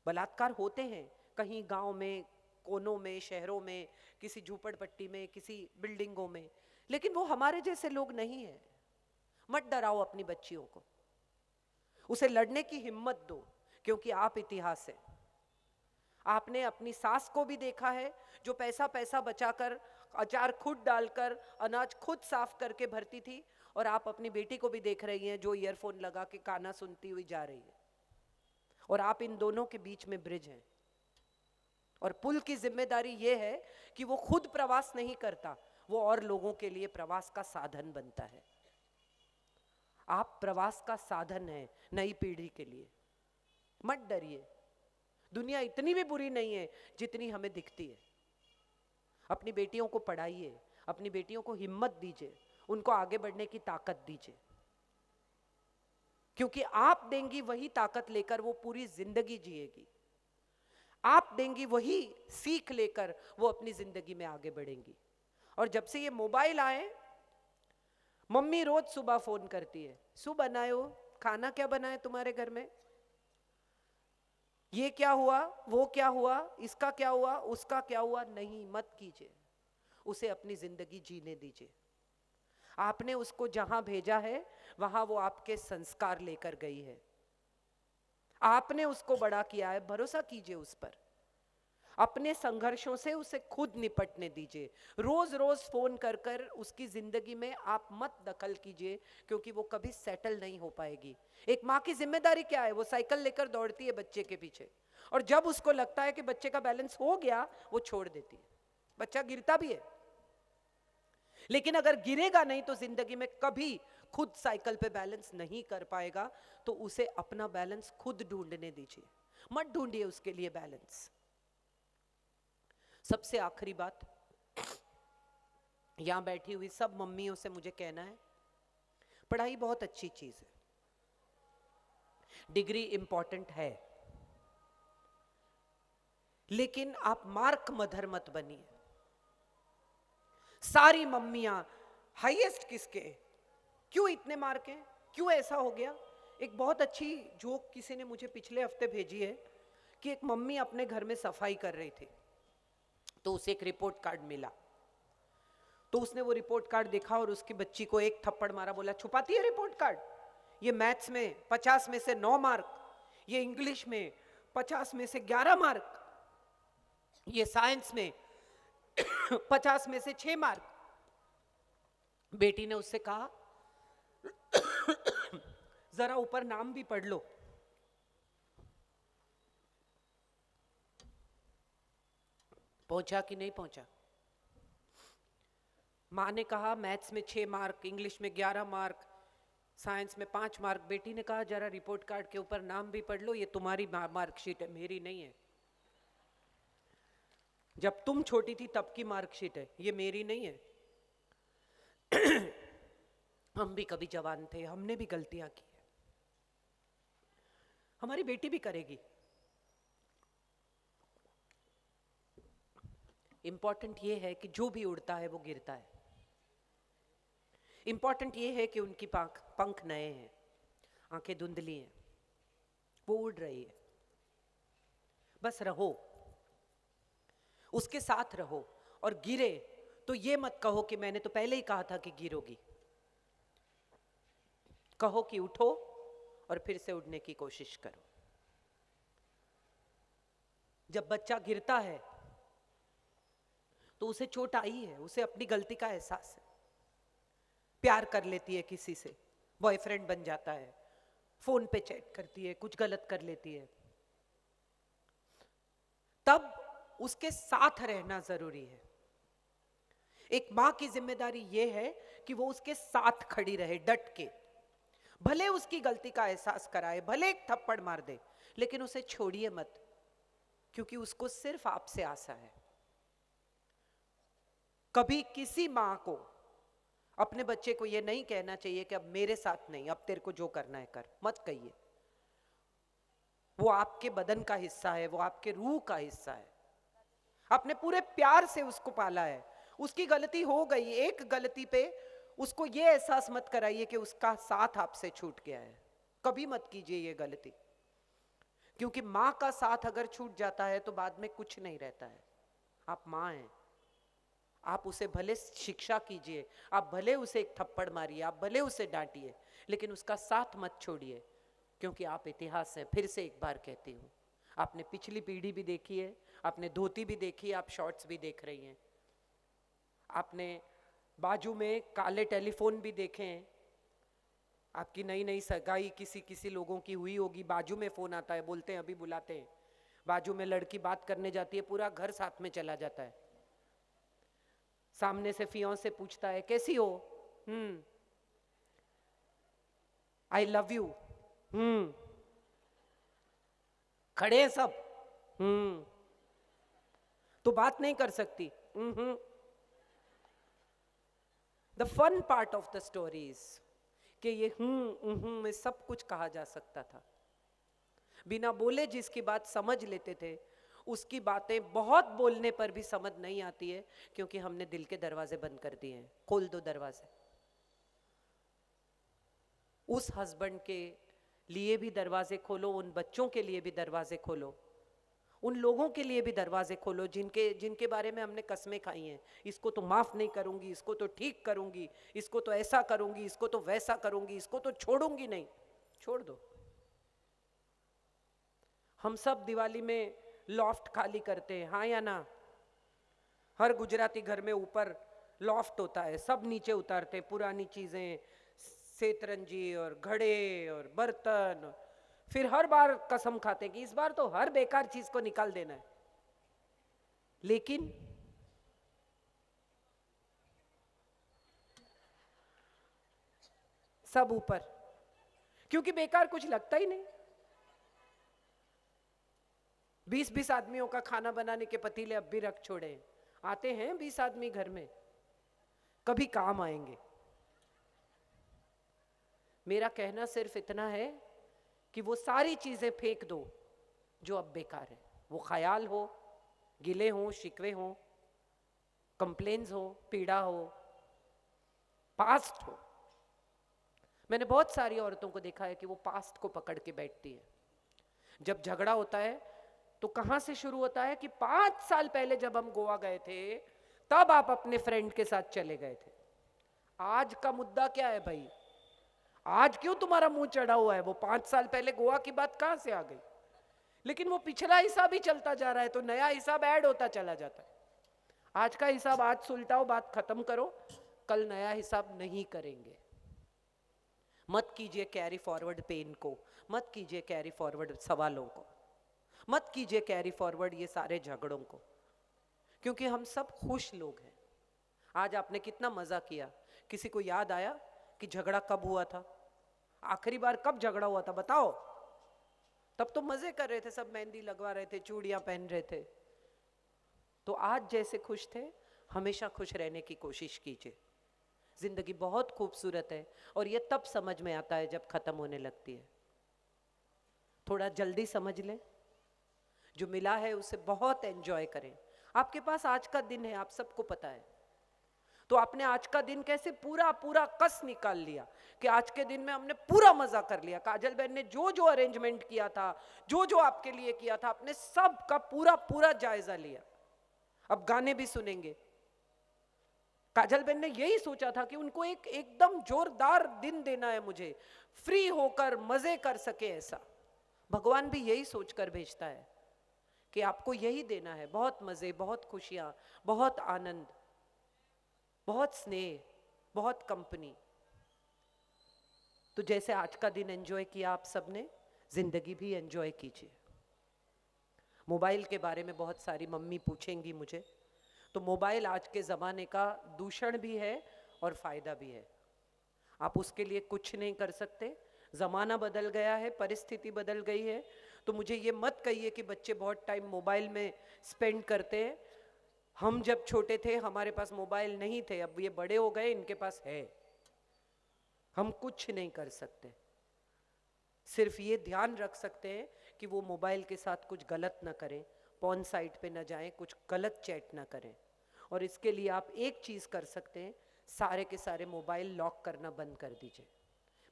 बलात्कार होते हैं कहीं गांव में, कोनों में, शहरों में, किसी झूपड़पट्टी में, किसी बिल्डिंगों में, लेकिन वो हमारे जैसे लोग नहीं है। मत डराओ अपनी बच्चियों को, उसे लड़ने की हिम्मत दो, क्योंकि आप इतिहास है। आपने अपनी सास को भी देखा है जो पैसा पैसा बचाकर, अचार खुद डालकर, अनाज खुद साफ करके भरती थी, और आप अपनी बेटी को भी देख रही हैं जो ईयरफोन लगा के गाना सुनती हुई जा रही है। और आप इन दोनों के बीच में ब्रिज हैं। और पुल की जिम्मेदारी यह है कि वो खुद प्रवास नहीं करता, वो और लोगों के लिए प्रवास का साधन बनता है। आप प्रवास का साधन है नई पीढ़ी के लिए। मत डरिए, दुनिया इतनी भी बुरी नहीं है जितनी हमें दिखती है। अपनी बेटियों को पढ़ाइए, अपनी बेटियों को हिम्मत दीजिए, उनको आगे बढ़ने की ताकत दीजिए, क्योंकि आप देंगी वही ताकत लेकर वो पूरी जिंदगी जिएगी। आप देंगी वही सीख लेकर वो अपनी जिंदगी में आगे बढ़ेंगी। और जब से ये मोबाइल आए, मम्मी रोज सुबह फोन करती है, सु बनायो, खाना क्या बनाए तुम्हारे घर में, ये क्या हुआ, वो क्या हुआ, इसका क्या हुआ, उसका क्या हुआ। नहीं, मत कीजिए, उसे अपनी जिंदगी जीने दीजिए। आपने उसको जहां भेजा है वहां वो आपके संस्कार लेकर गई है, आपने उसको बड़ा किया है, भरोसा कीजिए उस पर। अपने संघर्षों से उसे खुद निपटने दीजिए। रोज रोज फोन कर कर उसकी जिंदगी में आप मत दखल कीजिए, क्योंकि वो कभी सेटल नहीं हो पाएगी। एक माँ की जिम्मेदारी क्या है? वो साइकिल लेकर दौड़ती है बच्चे के पीछे, और जब उसको लगता है कि बच्चे का बैलेंस हो गया, वो छोड़ देती है। बच्चा गिरता भी है, लेकिन अगर गिरेगा नहीं तो जिंदगी में कभी खुद साइकिल पे बैलेंस नहीं कर पाएगा। तो उसे अपना बैलेंस खुद ढूंढने दीजिए, मत ढूंढिए उसके लिए बैलेंस। सबसे आखिरी बात, यहां बैठी हुई सब मम्मियों से मुझे कहना है, पढ़ाई बहुत अच्छी चीज है, डिग्री इंपॉर्टेंट है, लेकिन आप मार्क मदर मत बनिए। सारी मम्मियां हाईएस्ट किसके, क्यों इतने मार्क हैं, क्यों ऐसा हो गया? एक बहुत अच्छी जोक किसी ने मुझे पिछले हफ्ते भेजी है कि एक मम्मी अपने घर में सफाई कर रही थी, तो उसे एक रिपोर्ट कार्ड मिला। तो उसने वो रिपोर्ट कार्ड देखा और उसकी बच्ची को एक थप्पड़ मारा, बोला छुपाती है रिपोर्ट कार्ड, ये मैथ्स में 50 में से 9 मार्क, ये इंग्लिश में 50 में से 11 मार्क, ये साइंस में 50 में से 6 मार्क। बेटी ने उससे कहा जरा ऊपर नाम भी पढ़ लो। पहुंचा कि नहीं पहुंचा? मां ने कहा मैथ्स में 6 मार्क, इंग्लिश में 11 मार्क, साइंस में 5 मार्क। बेटी ने कहा जरा रिपोर्ट कार्ड के ऊपर नाम भी पढ़ लो, ये तुम्हारी मार्कशीट है, मेरी नहीं है। जब तुम छोटी थी तब की मार्कशीट है, ये मेरी नहीं है। हम भी कभी जवान थे, हमने भी गलतियां की है, हमारी बेटी भी करेगी। इंपॉर्टेंट ये है कि जो भी उड़ता है वो गिरता है। इंपॉर्टेंट ये है कि उनकी पंख नए हैं, आंखें धुंधली हैं, वो उड़ रही है। बस रहो, उसके साथ रहो, और गिरे तो ये मत कहो कि मैंने तो पहले ही कहा था कि गिरोगी। कहो कि उठो और फिर से उड़ने की कोशिश करो। जब बच्चा गिरता है तो उसे चोट आई है, उसे अपनी गलती का एहसास है। प्यार कर लेती है किसी से, बॉयफ्रेंड बन जाता है, फोन पे चैट करती है, कुछ गलत कर लेती है, तब उसके साथ रहना जरूरी है। एक मां की जिम्मेदारी यह है कि वो उसके साथ खड़ी रहे डट के, भले उसकी गलती का एहसास कराए, भले एक थप्पड़ मार दे, लेकिन उसे छोड़िए मत, क्योंकि उसको सिर्फ आपसे आशा है। कभी किसी मां को अपने बच्चे को यह नहीं कहना चाहिए कि अब मेरे साथ नहीं, अब तेरे को जो करना है कर, मत कहिए। वो आपके बदन का हिस्सा है, वो आपके रूह का हिस्सा है, आपने पूरे प्यार से उसको पाला है। उसकी गलती हो गई, एक गलती पे उसको ये एहसास मत कराइए कि उसका साथ आपसे छूट गया है। कभी मत कीजिए ये गलती, क्योंकि मां का साथ अगर छूट जाता है तो बाद में कुछ नहीं रहता है। आप मां हैं, आप उसे भले शिक्षा कीजिए, आप भले उसे एक थप्पड़ मारिए, आप भले उसे डांटिए, लेकिन उसका साथ मत छोड़िए, क्योंकि आप इतिहास हैं। फिर से एक बार कहती हूँ, आपने पिछली पीढ़ी भी देखी है, आपने धोती भी देखी है, आप शॉर्ट्स भी देख रही हैं, आपने बाजू में काले टेलीफोन भी देखे हैं, आपकी नई नई सगाई किसी लोगों की हुई होगी, बाजू में फोन आता है, बोलते हैं अभी बुलाते हैं, बाजू में लड़की बात करने जाती है, पूरा घर साथ में चला जाता है, सामने से फियों से पूछता है कैसी हो, आई लव यू, खड़े हैं सब, तो बात नहीं कर सकती। The fun part of the stories कि ये में सब कुछ कहा जा सकता था, बिना बोले जिसकी बात समझ लेते थे, उसकी बातें बहुत बोलने पर भी समझ नहीं आती है, क्योंकि हमने दिल के दरवाजे बंद कर दिए हैं। खोल दो दरवाजे, उस हस्बैंड के लिए भी दरवाजे खोलो, उन बच्चों के लिए भी दरवाजे खोलो, उन लोगों के लिए भी दरवाजे खोलो जिनके बारे में हमने कस्में खाई हैं, इसको तो माफ नहीं करूंगी, इसको तो ठीक करूंगी, इसको तो ऐसा करूंगी, इसको तो वैसा करूंगी, इसको तो छोड़ूंगी नहीं। छोड़ दो। हम सब दिवाली में लॉफ्ट खाली करते हैं, हाँ या ना? हर गुजराती घर में ऊपर लॉफ्ट होता है, सब नीचे उतारते हैं पुरानी चीजें, सेतरंजी और घड़े और बर्तन, फिर हर बार कसम खाते कि इस बार तो हर बेकार चीज को निकाल देना है, लेकिन सब ऊपर, क्योंकि बेकार कुछ लगता ही नहीं। 20-20 आदमियों का खाना बनाने के पतीले अब भी रख छोड़े, आते हैं 20 आदमी घर में, कभी काम आएंगे। मेरा कहना सिर्फ इतना है कि वो सारी चीजें फेंक दो जो अब बेकार है, वो ख्याल हो, गिले हो, शिकवे हो, कंप्लेन्स हो, पीड़ा हो, पास्ट हो। मैंने बहुत सारी औरतों को देखा है कि वो पास्ट को पकड़ के बैठती है। जब झगड़ा होता है तो कहां से शुरू होता है कि 5 साल पहले जब हम गोवा गए थे तब आप अपने फ्रेंड के साथ चले गए थे। आज का मुद्दा क्या है भाई? आज क्यों तुम्हारा मुंह चढ़ा हुआ है? वो 5 साल पहले गोवा की बात कहां से आ गई? लेकिन वो पिछला हिसाब ही चलता जा रहा है, तो नया हिसाब ऐड होता चला जाता है। आज का हिसाब आज सुलटाओ, बात खत्म करो, कल नया हिसाब नहीं करेंगे। मत कीजिए कैरी फॉरवर्ड पेन को, मत कीजिए कैरी फॉरवर्ड सवालों को, मत कीजिए कैरी फॉरवर्ड ये सारे झगड़ों को, क्योंकि हम सब खुश लोग हैं। आज आपने कितना मजा किया। किसी को याद आया कि झगड़ा कब हुआ था? आखिरी बार कब झगड़ा हुआ था बताओ? तब तो मजे कर रहे थे, सब मेहंदी लगवा रहे थे, चूड़ियां पहन रहे थे। तो आज जैसे खुश थे हमेशा खुश रहने की कोशिश कीजिए। जिंदगी बहुत खूबसूरत है और ये तब समझ में आता है जब खत्म होने लगती है। थोड़ा जल्दी समझ लें, जो मिला है उसे बहुत एंजॉय करें। आपके पास आज का दिन है, आप सबको पता है, तो आपने आज का दिन कैसे पूरा पूरा कस निकाल लिया कि आज के दिन में हमने पूरा मजा कर लिया। काजल बहन ने जो जो अरेंजमेंट किया था, जो जो आपके लिए किया था, आपने सब का पूरा पूरा जायजा लिया। अब गाने भी सुनेंगे। काजल बहन ने यही सोचा था कि उनको एक एकदम जोरदार दिन देना है, मुझे फ्री होकर मजे कर सके ऐसा। भगवान भी यही सोचकर भेजता है कि आपको यही देना है, बहुत मजे, बहुत खुशियां, बहुत आनंद, बहुत स्नेह, बहुत कंपनी। तो जैसे आज का दिन एंजॉय किया आप सबने, जिंदगी भी एंजॉय कीजिए। मोबाइल के बारे में बहुत सारी मम्मी पूछेंगी मुझे, तो मोबाइल आज के ज़माने का दूषण भी है और फायदा भी है। आप उसके लिए कुछ नहीं कर सकते, ज़माना बदल गया है, परिस्थिति बदल गई है। तो मुझे ये मत कहिए कि बच्चे बहुत टाइम मोबाइल में स्पेंड करते हैं। हम जब छोटे थे हमारे पास मोबाइल नहीं थे, अब ये बड़े हो गए इनके पास है। हम कुछ नहीं कर सकते, सिर्फ ये ध्यान रख सकते हैं कि वो मोबाइल के साथ कुछ गलत ना करें, पॉर्न साइट पे ना जाएं, कुछ गलत चैट ना करें। और इसके लिए आप एक चीज़ कर सकते हैं, सारे के सारे मोबाइल लॉक करना बंद कर दीजिए।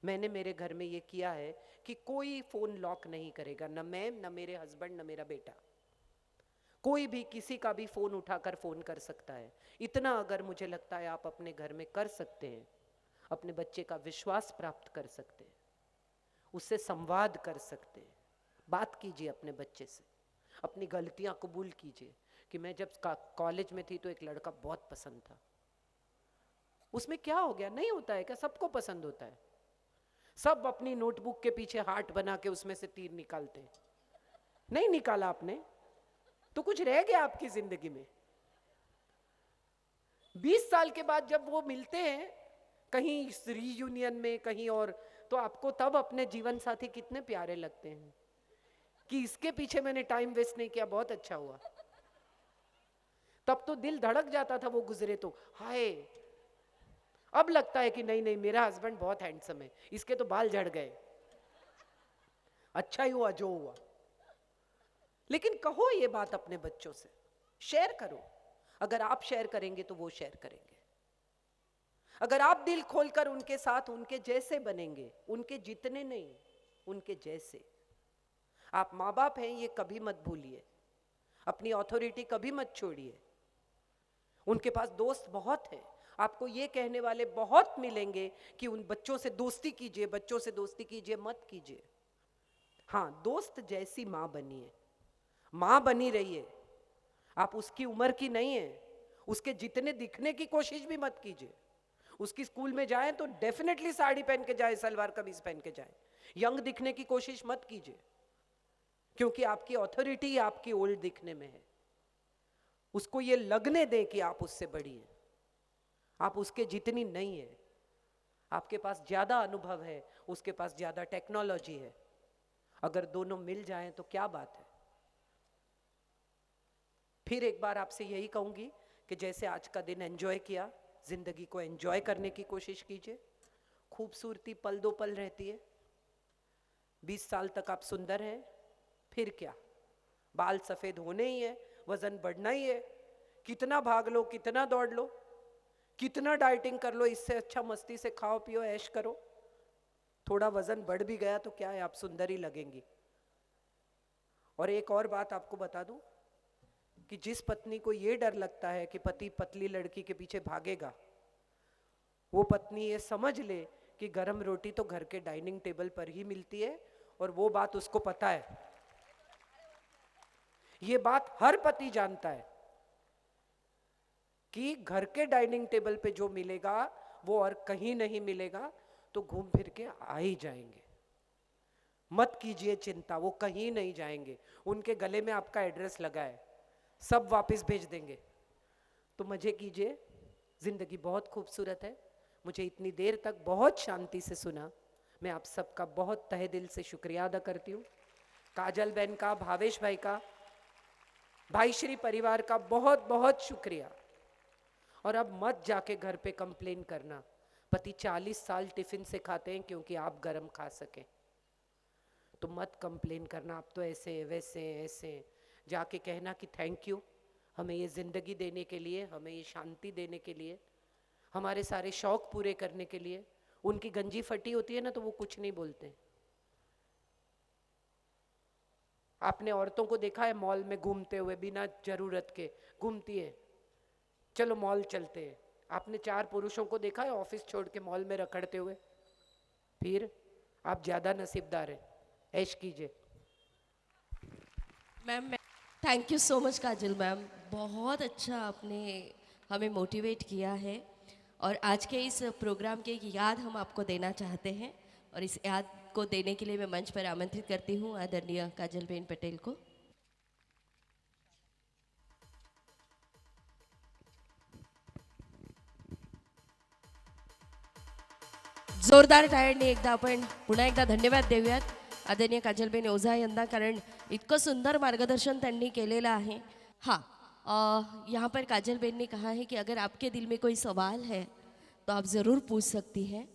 मैंने मेरे घर में ये किया है कि कोई फ़ोन लॉक नहीं करेगा, न मैं, न मेरे हस्बैंड, न मेरा बेटा। कोई भी किसी का भी फ़ोन उठाकर फ़ोन कर सकता है। इतना अगर मुझे लगता है आप अपने घर में कर सकते हैं, अपने बच्चे का विश्वास प्राप्त कर सकते हैं, उससे संवाद कर सकते हैं। बात कीजिए अपने बच्चे से, अपनी गलतियां कबूल कीजिए कि मैं जब कॉलेज में थी तो एक लड़का बहुत पसंद था। उसमें क्या हो गया? नहीं होता है क्या? सबको पसंद होता है। सब अपनी नोटबुक के पीछे हार्ट बना के उसमें से तीर निकालते हैं। नहीं निकाला आपने तो कुछ रह गया आपकी जिंदगी में। 20 साल के बाद जब वो मिलते हैं कहीं रीयूनियन में कहीं और, तो आपको तब अपने जीवन साथी कितने प्यारे लगते हैं कि इसके पीछे मैंने टाइम वेस्ट नहीं किया, बहुत अच्छा हुआ। तब तो दिल धड़क जाता था वो गुजरे तो, हाय। अब लगता है कि नहीं नहीं, मेरा हस्बैंड बहुत हैंडसम है, इसके तो बाल झड़ गए, अच्छा ही हुआ जो हुआ। लेकिन कहो ये बात अपने बच्चों से, शेयर करो। अगर आप शेयर करेंगे तो वो शेयर करेंगे। अगर आप दिल खोलकर उनके साथ उनके जैसे बनेंगे, उनके जितने नहीं, उनके जैसे। आप माँ बाप हैं ये कभी मत भूलिए, अपनी अथॉरिटी कभी मत छोड़िए। उनके पास दोस्त बहुत हैं, आपको ये कहने वाले बहुत मिलेंगे कि उन बच्चों से दोस्ती कीजिए, बच्चों से दोस्ती कीजिए, मत कीजिए। हाँ, दोस्त जैसी माँ बनिए, माँ बनी रहिए। आप उसकी उम्र की नहीं है, उसके जितने दिखने की कोशिश भी मत कीजिए। उसकी स्कूल में जाए तो डेफिनेटली साड़ी पहन के जाए, सलवार कमीज पहन के जाए। यंग दिखने की कोशिश मत कीजिए, क्योंकि आपकी अथॉरिटी आपकी ओल्ड दिखने में है। उसको ये लगने दें कि आप उससे बड़ी हैं, आप उसके जितनी नहीं है। आपके पास ज्यादा अनुभव है, उसके पास ज्यादा टेक्नोलॉजी है। अगर दोनों मिल जाएं तो क्या बात है। फिर एक बार आपसे यही कहूंगी कि जैसे आज का दिन एंजॉय किया, जिंदगी को एंजॉय करने की कोशिश कीजिए। खूबसूरती पल दो पल रहती है। 20 साल तक आप सुंदर हैं, फिर क्या? बाल सफेद होने ही है, वजन बढ़ना ही है। कितना भाग लो, कितना दौड़ लो, कितना डाइटिंग कर लो, इससे अच्छा मस्ती से खाओ पियो ऐश करो। थोड़ा वजन बढ़ भी गया तो क्या है, आप सुंदर ही लगेंगी। और एक और बात आपको बता दूं कि जिस पत्नी को ये डर लगता है कि पति पतली लड़की के पीछे भागेगा, वो पत्नी ये समझ ले कि गरम रोटी तो घर के डाइनिंग टेबल पर ही मिलती है, और वो बात उसको पता है। ये बात हर पति जानता है कि घर के डाइनिंग टेबल पे जो मिलेगा वो और कहीं नहीं मिलेगा, तो घूम फिर के आ ही जाएंगे। मत कीजिए चिंता, वो कहीं नहीं जाएंगे। उनके गले में आपका एड्रेस लगा है, सब वापस भेज देंगे। तो मजे कीजिए, जिंदगी बहुत खूबसूरत है। मुझे इतनी देर तक बहुत शांति से सुना, मैं आप सबका बहुत तहे दिल से शुक्रिया अदा करती हूँ। काजल बहन का, भावेश भाई का, भाई श्री परिवार का बहुत बहुत शुक्रिया। और अब मत जाके घर पे कंप्लेन करना, पति 40 साल टिफिन से खाते हैं क्योंकि आप गरम खा सके, तो मत कंप्लेन करना आप तो ऐसे वैसे ऐसे। जाके कहना कि थैंक यू हमें ये जिंदगी देने के लिए, हमें ये शांति देने के लिए, हमारे सारे शौक पूरे करने के लिए। उनकी गंजी फटी होती है ना तो वो कुछ नहीं बोलते। आपने औरतों को देखा है मॉल में घूमते हुए, बिना जरूरत के घूमती है, चलो मॉल चलते हैं। आपने 4 पुरुषों को देखा है ऑफिस छोड़ के मॉल में रखड़ते हुए? फिर आप ज्यादा नसीबदार हैं, ऐश कीजिए। Ma'am thank you so much Kajal ma'am, बहुत अच्छा आपने हमें मोटिवेट किया है। और आज के इस प्रोग्राम की एक याद हम आपको देना चाहते हैं, और इस याद को देने के लिए मैं मंच पर आमंत्रित करती हूँ आदरणीय काजलबेन पटेल को। जोरदार टाळ्यांनी एकदा आपण पुन्हा एकदा धन्यवाद देऊयात आदरणीय काजलबेन ओझा यांना, कारण इतकं सुंदर मार्गदर्शन त्यांनी केलेलं आहे। हाँ, यहाँ पर काजलबेन ने कहा है कि अगर आपके दिल में कोई सवाल है तो आप ज़रूर पूछ सकती हैं।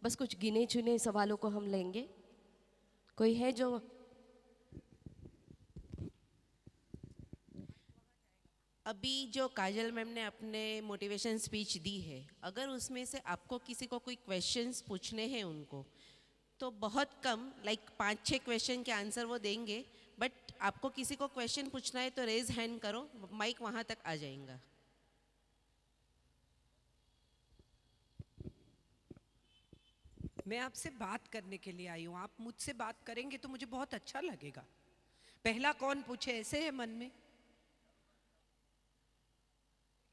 बस कुछ गिने चुने सवालों को हम लेंगे। कोई है जो? अभी जो काजल मैम ने अपने मोटिवेशन स्पीच दी है, अगर उसमें से आपको किसी को कोई क्वेश्चंस पूछने हैं उनको, तो बहुत कम, लाइक 5-6 क्वेश्चन के आंसर वो देंगे। बट आपको किसी को क्वेश्चन पूछना है तो रेज हैंड करो, माइक वहाँ तक आ जाएगा। मैं आपसे बात करने के लिए आई हूँ, आप मुझसे बात करेंगे तो मुझे बहुत अच्छा लगेगा। पहला कौन पूछे, ऐसे है मन में?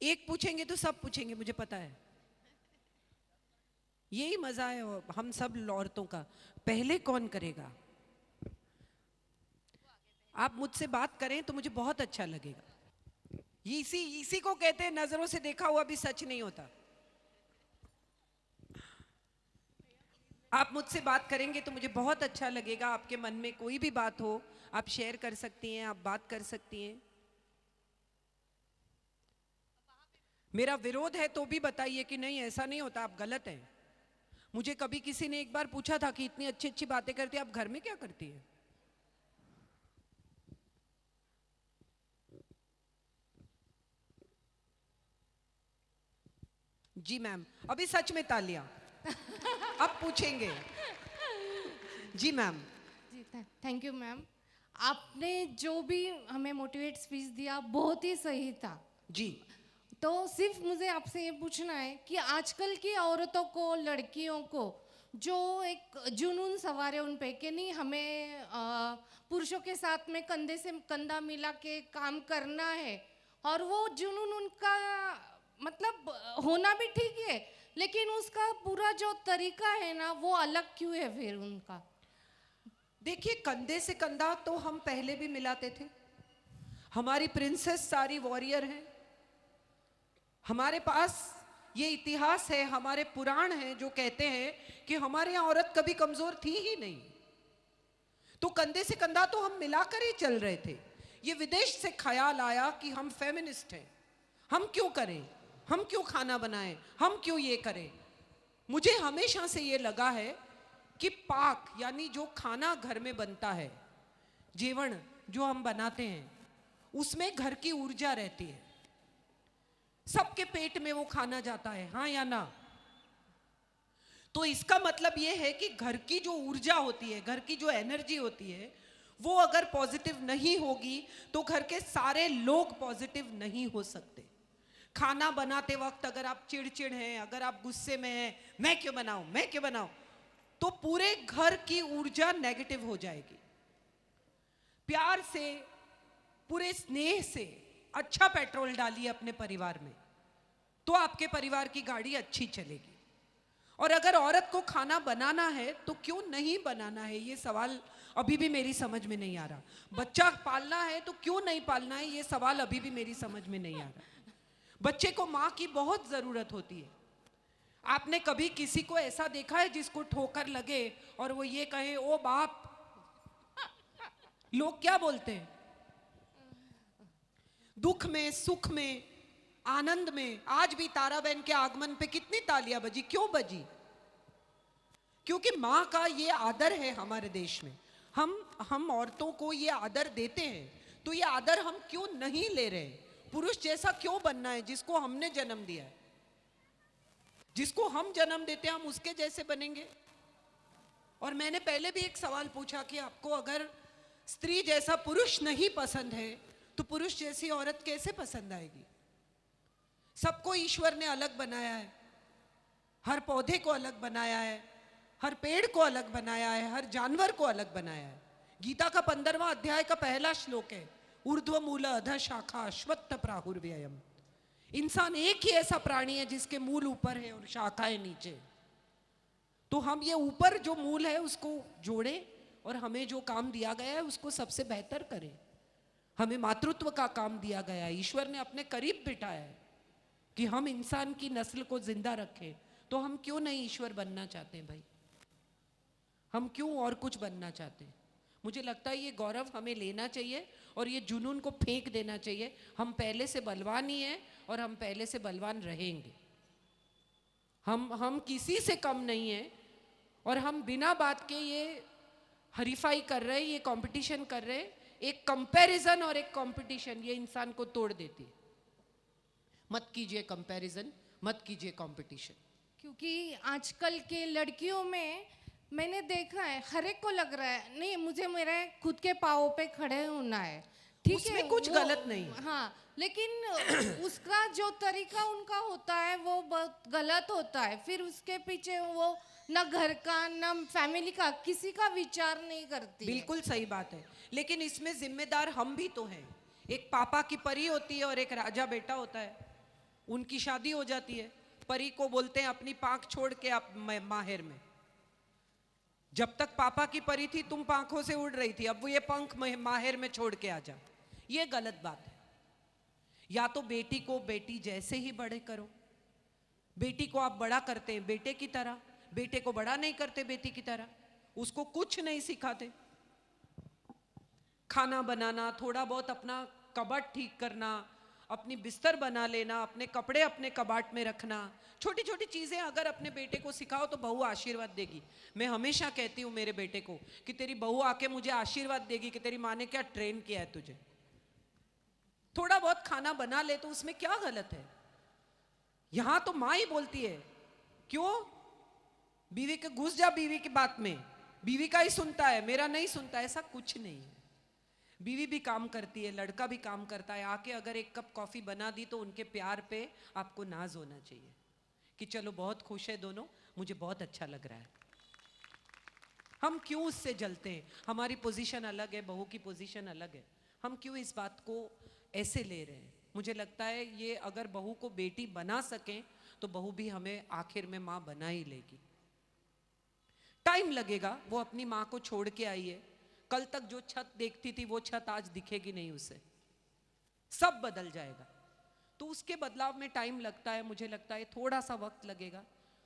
एक पूछेंगे तो सब पूछेंगे, मुझे पता है। यही मजा है हम सब औरतों का। पहले कौन करेगा? आप मुझसे बात करें तो मुझे बहुत अच्छा लगेगा। इसी इसी को कहते हैं नजरों से देखा हुआ भी सच नहीं होता। आप मुझसे बात करेंगे तो मुझे बहुत अच्छा लगेगा। आपके मन में कोई भी बात हो आप शेयर कर सकती हैं, आप बात कर सकती हैं। मेरा विरोध है तो भी बताइए कि नहीं ऐसा नहीं होता, आप गलत हैं। मुझे कभी किसी ने एक बार पूछा था कि इतनी अच्छी अच्छी बातें करती है, आप घर में क्या करती है? जी मैम, अभी सच में तालियां। अब पूछेंगे। जी मैम। जी थैंक यू मैम। आपने जो भी हमें मोटिवेट स्पीच दिया बहुत ही सही था जी। तो सिर्फ मुझे आपसे ये पूछना है कि आजकल की औरतों को, लड़कियों को जो एक जुनून सवार है उन पे कि नहीं हमें पुरुषों के साथ में कंधे से कंधा मिला के काम करना है, और वो जुनून उनका मतलब होना भी ठीक है, लेकिन उसका पूरा जो तरीका है ना वो अलग क्यों है फिर उनका? देखिए, कंधे से कंधा तो हम पहले भी मिलाते थे। हमारी प्रिंसेस सारी वॉरियर हैं। हमारे पास ये इतिहास है, हमारे पुराण हैं जो कहते हैं कि हमारे यहाँ औरत कभी कमजोर थी ही नहीं। तो कंधे से कंधा तो हम मिलाकर ही चल रहे थे। ये विदेश से ख्याल आया कि हम फेमिनिस्ट हैं, हम क्यों करें, हम क्यों खाना बनाएं, हम क्यों ये करें। मुझे हमेशा से ये लगा है कि पाक यानी जो खाना घर में बनता है, जीवन जो हम बनाते हैं, उसमें घर की ऊर्जा रहती है। सबके पेट में वो खाना जाता है, हाँ या ना? तो इसका मतलब ये है कि घर की जो ऊर्जा होती है, घर की जो एनर्जी होती है, वो अगर पॉजिटिव नहीं होगी तो घर के सारे लोग पॉजिटिव नहीं हो सकते। खाना बनाते वक्त अगर आप चिड़चिड़ हैं, अगर आप गुस्से में हैं, मैं क्यों बनाऊं, मैं क्यों बनाऊं, तो पूरे घर की ऊर्जा नेगेटिव हो जाएगी। प्यार से, पूरे स्नेह से अच्छा पेट्रोल डालिए अपने परिवार में, तो आपके परिवार की गाड़ी अच्छी चलेगी। और अगर औरत को खाना बनाना है तो क्यों नहीं बनाना है, ये सवाल अभी भी मेरी समझ में नहीं आ रहा। बच्चा पालना है तो क्यों नहीं पालना है, ये सवाल अभी भी मेरी समझ में नहीं आ रहा। बच्चे को माँ की बहुत जरूरत होती है। आपने कभी किसी को ऐसा देखा है जिसको ठोकर लगे और वो ये कहे ओ बाप? लोग क्या बोलते हैं? दुख में, सुख में, आनंद में। आज भी तारा बहन के आगमन पे कितनी तालियां बजी, क्यों बजी? क्योंकि माँ का ये आदर है हमारे देश में। हम औरतों को ये आदर देते हैं, तो ये आदर हम क्यों नहीं ले रहे? पुरुष जैसा क्यों बनना है जिसको हमने जन्म दिया है? जिसको हम जन्म देते हैं हम उसके जैसे बनेंगे। और मैंने पहले भी एक सवाल पूछा कि आपको अगर स्त्री जैसा पुरुष नहीं पसंद है तो पुरुष जैसी औरत कैसे पसंद आएगी? सबको ईश्वर ने अलग बनाया है, हर पौधे को अलग बनाया है, हर पेड़ को अलग बनाया है, हर जानवर को अलग बनाया है। गीता का 15वां अध्याय का पहला श्लोक है, ऊर्ध्व मूल अध शाखा अश्वत्थ प्राहुर्व्ययम। इंसान एक ही ऐसा प्राणी है जिसके मूल ऊपर है और शाखाएं नीचे। तो हम ये ऊपर जो मूल है उसको जोड़ें और हमें जो काम दिया गया है उसको सबसे बेहतर करें। हमें मातृत्व का काम दिया गया है, ईश्वर ने अपने करीब बिठाया है कि हम इंसान की नस्ल को जिंदा रखें। तो हम क्यों नहीं ईश्वर बनना चाहते हैं भाई? हम क्यों और कुछ बनना चाहते हैं? मुझे लगता है ये गौरव हमें लेना चाहिए और ये जुनून को फेंक देना चाहिए। हम पहले से बलवान ही हैं और हम पहले से बलवान रहेंगे। हम किसी से कम नहीं हैं और हम बिना बात के ये हरीफाई कर रहे हैं, ये कंपटीशन कर रहे हैं। एक कंपैरिजन और एक कंपटीशन ये इंसान को तोड़ देती है। मत कीजिए कंपैरिजन, मत कीजिए कंपटीशन। क्योंकि आजकल के लड़कियों में मैंने देखा है, हर एक को लग रहा है नहीं मुझे मेरे खुद के पाँव पे खड़े होना है। ठीक है, उसमें कुछ गलत नहीं है। हाँ, लेकिन उसका जो तरीका उनका होता है वो बहुत गलत होता है। फिर उसके पीछे वो ना घर का ना फैमिली का किसी का विचार नहीं करती है। बिल्कुल सही बात है, लेकिन इसमें जिम्मेदार हम भी तो हैं। एक पापा की परी होती है और एक राजा बेटा होता है। उनकी शादी हो जाती है, परी को बोलते हैं अपनी पांख छोड़ के आप माहिर में। जब तक पापा की परी थी तुम पांखों से उड़ रही थी, अब वो ये पंख माहिर में छोड़ के आ जा। ये गलत बात है। या तो बेटी को बेटी जैसे ही बड़े करो। बेटी को आप बड़ा करते हैं बेटे की तरह, बेटे को बड़ा नहीं करते बेटी की तरह। उसको कुछ नहीं सिखाते। खाना बनाना, थोड़ा बहुत अपना कबर्ड ठीक करना, अपनी बिस्तर बना लेना, अपने कपड़े अपने कबाट में रखना, छोटी छोटी चीजें अगर अपने बेटे को सिखाओ तो बहू आशीर्वाद देगी। मैं हमेशा कहती हूँ मेरे बेटे को कि तेरी बहू आके मुझे आशीर्वाद देगी कि तेरी माँ ने क्या ट्रेन किया है तुझे। थोड़ा बहुत खाना बना ले तो उसमें क्या गलत है? यहां तो माँ ही बोलती है, क्यों बीवी के घुस जा बीवी की बात में, बीवी का ही सुनता है मेरा नहीं सुनता। ऐसा कुछ नहीं है। बीवी भी काम करती है, लड़का भी काम करता है। आके अगर एक कप कॉफी बना दी तो उनके प्यार पे आपको नाज होना चाहिए कि चलो बहुत खुश है दोनों, मुझे बहुत अच्छा लग रहा है। हम क्यों उससे जलते हैं? हमारी पोजीशन अलग है, बहू की पोजीशन अलग है। हम क्यों इस बात को ऐसे ले रहे हैं? मुझे लगता है ये अगर बहू को बेटी बना सकें तो बहू भी हमें आखिर में माँ बना ही लेगी। टाइम लगेगा, वो अपनी माँ को छोड़ के आई है। कल तक जो छत देखती थी वो छत आज दिखेगी नहीं उसे। सब बदल जाएगा। तो उसके बदलाव में टाइम लगता है। मुझे लगता है थोड़ा सा वक्त लगेगा।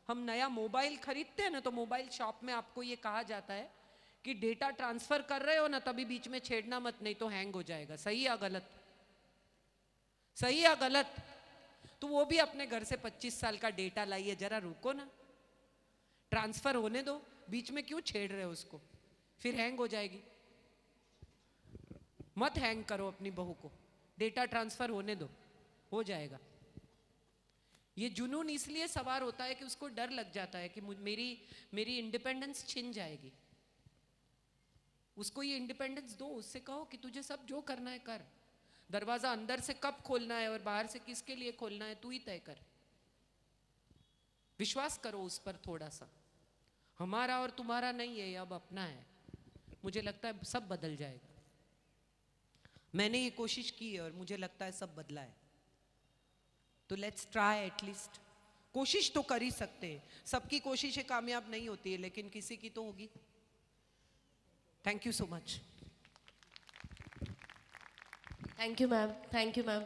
हम नया मोबाइल खरीदते हैं ना तो मोबाइल शॉप में आपको ये कहा जाता है कि डेटा ट्रांसफर कर रहे हो ना तभी बीच में छेड़ना मत, नहीं तो हैंग हो जाएगा। सही या गलत? सही या गलत? तो वो भी अपने घर से 25 साल का डेटा लाइए, जरा रुको ना, ट्रांसफर होने दो। बीच में क्यों छेड़ रहे हो उसको? फिर हैंग हो जाएगी। मत हैंग करो अपनी बहू को, डेटा ट्रांसफर होने दो, हो जाएगा। ये जुनून इसलिए सवार होता है कि उसको डर लग जाता है कि मेरी इंडिपेंडेंस छिन जाएगी। उसको ये इंडिपेंडेंस दो, उससे कहो कि तुझे सब जो करना है कर। दरवाजा अंदर से कब खोलना है और बाहर से किसके लिए खोलना है तू ही तय कर। विश्वास करो उस पर थोड़ा सा। हमारा और तुम्हारा नहीं है, अब अपना है। मुझे लगता है सब बदल जाएगा। मैंने ये कोशिश की है और मुझे लगता है सब बदला है। तो लेट्स ट्राई एटलीस्ट। कोशिश तो कर ही सकते हैं। सबकी कोशिशें कामयाब नहीं होती है लेकिन किसी की तो होगी। Thank you so much. Thank you ma'am, thank you ma'am.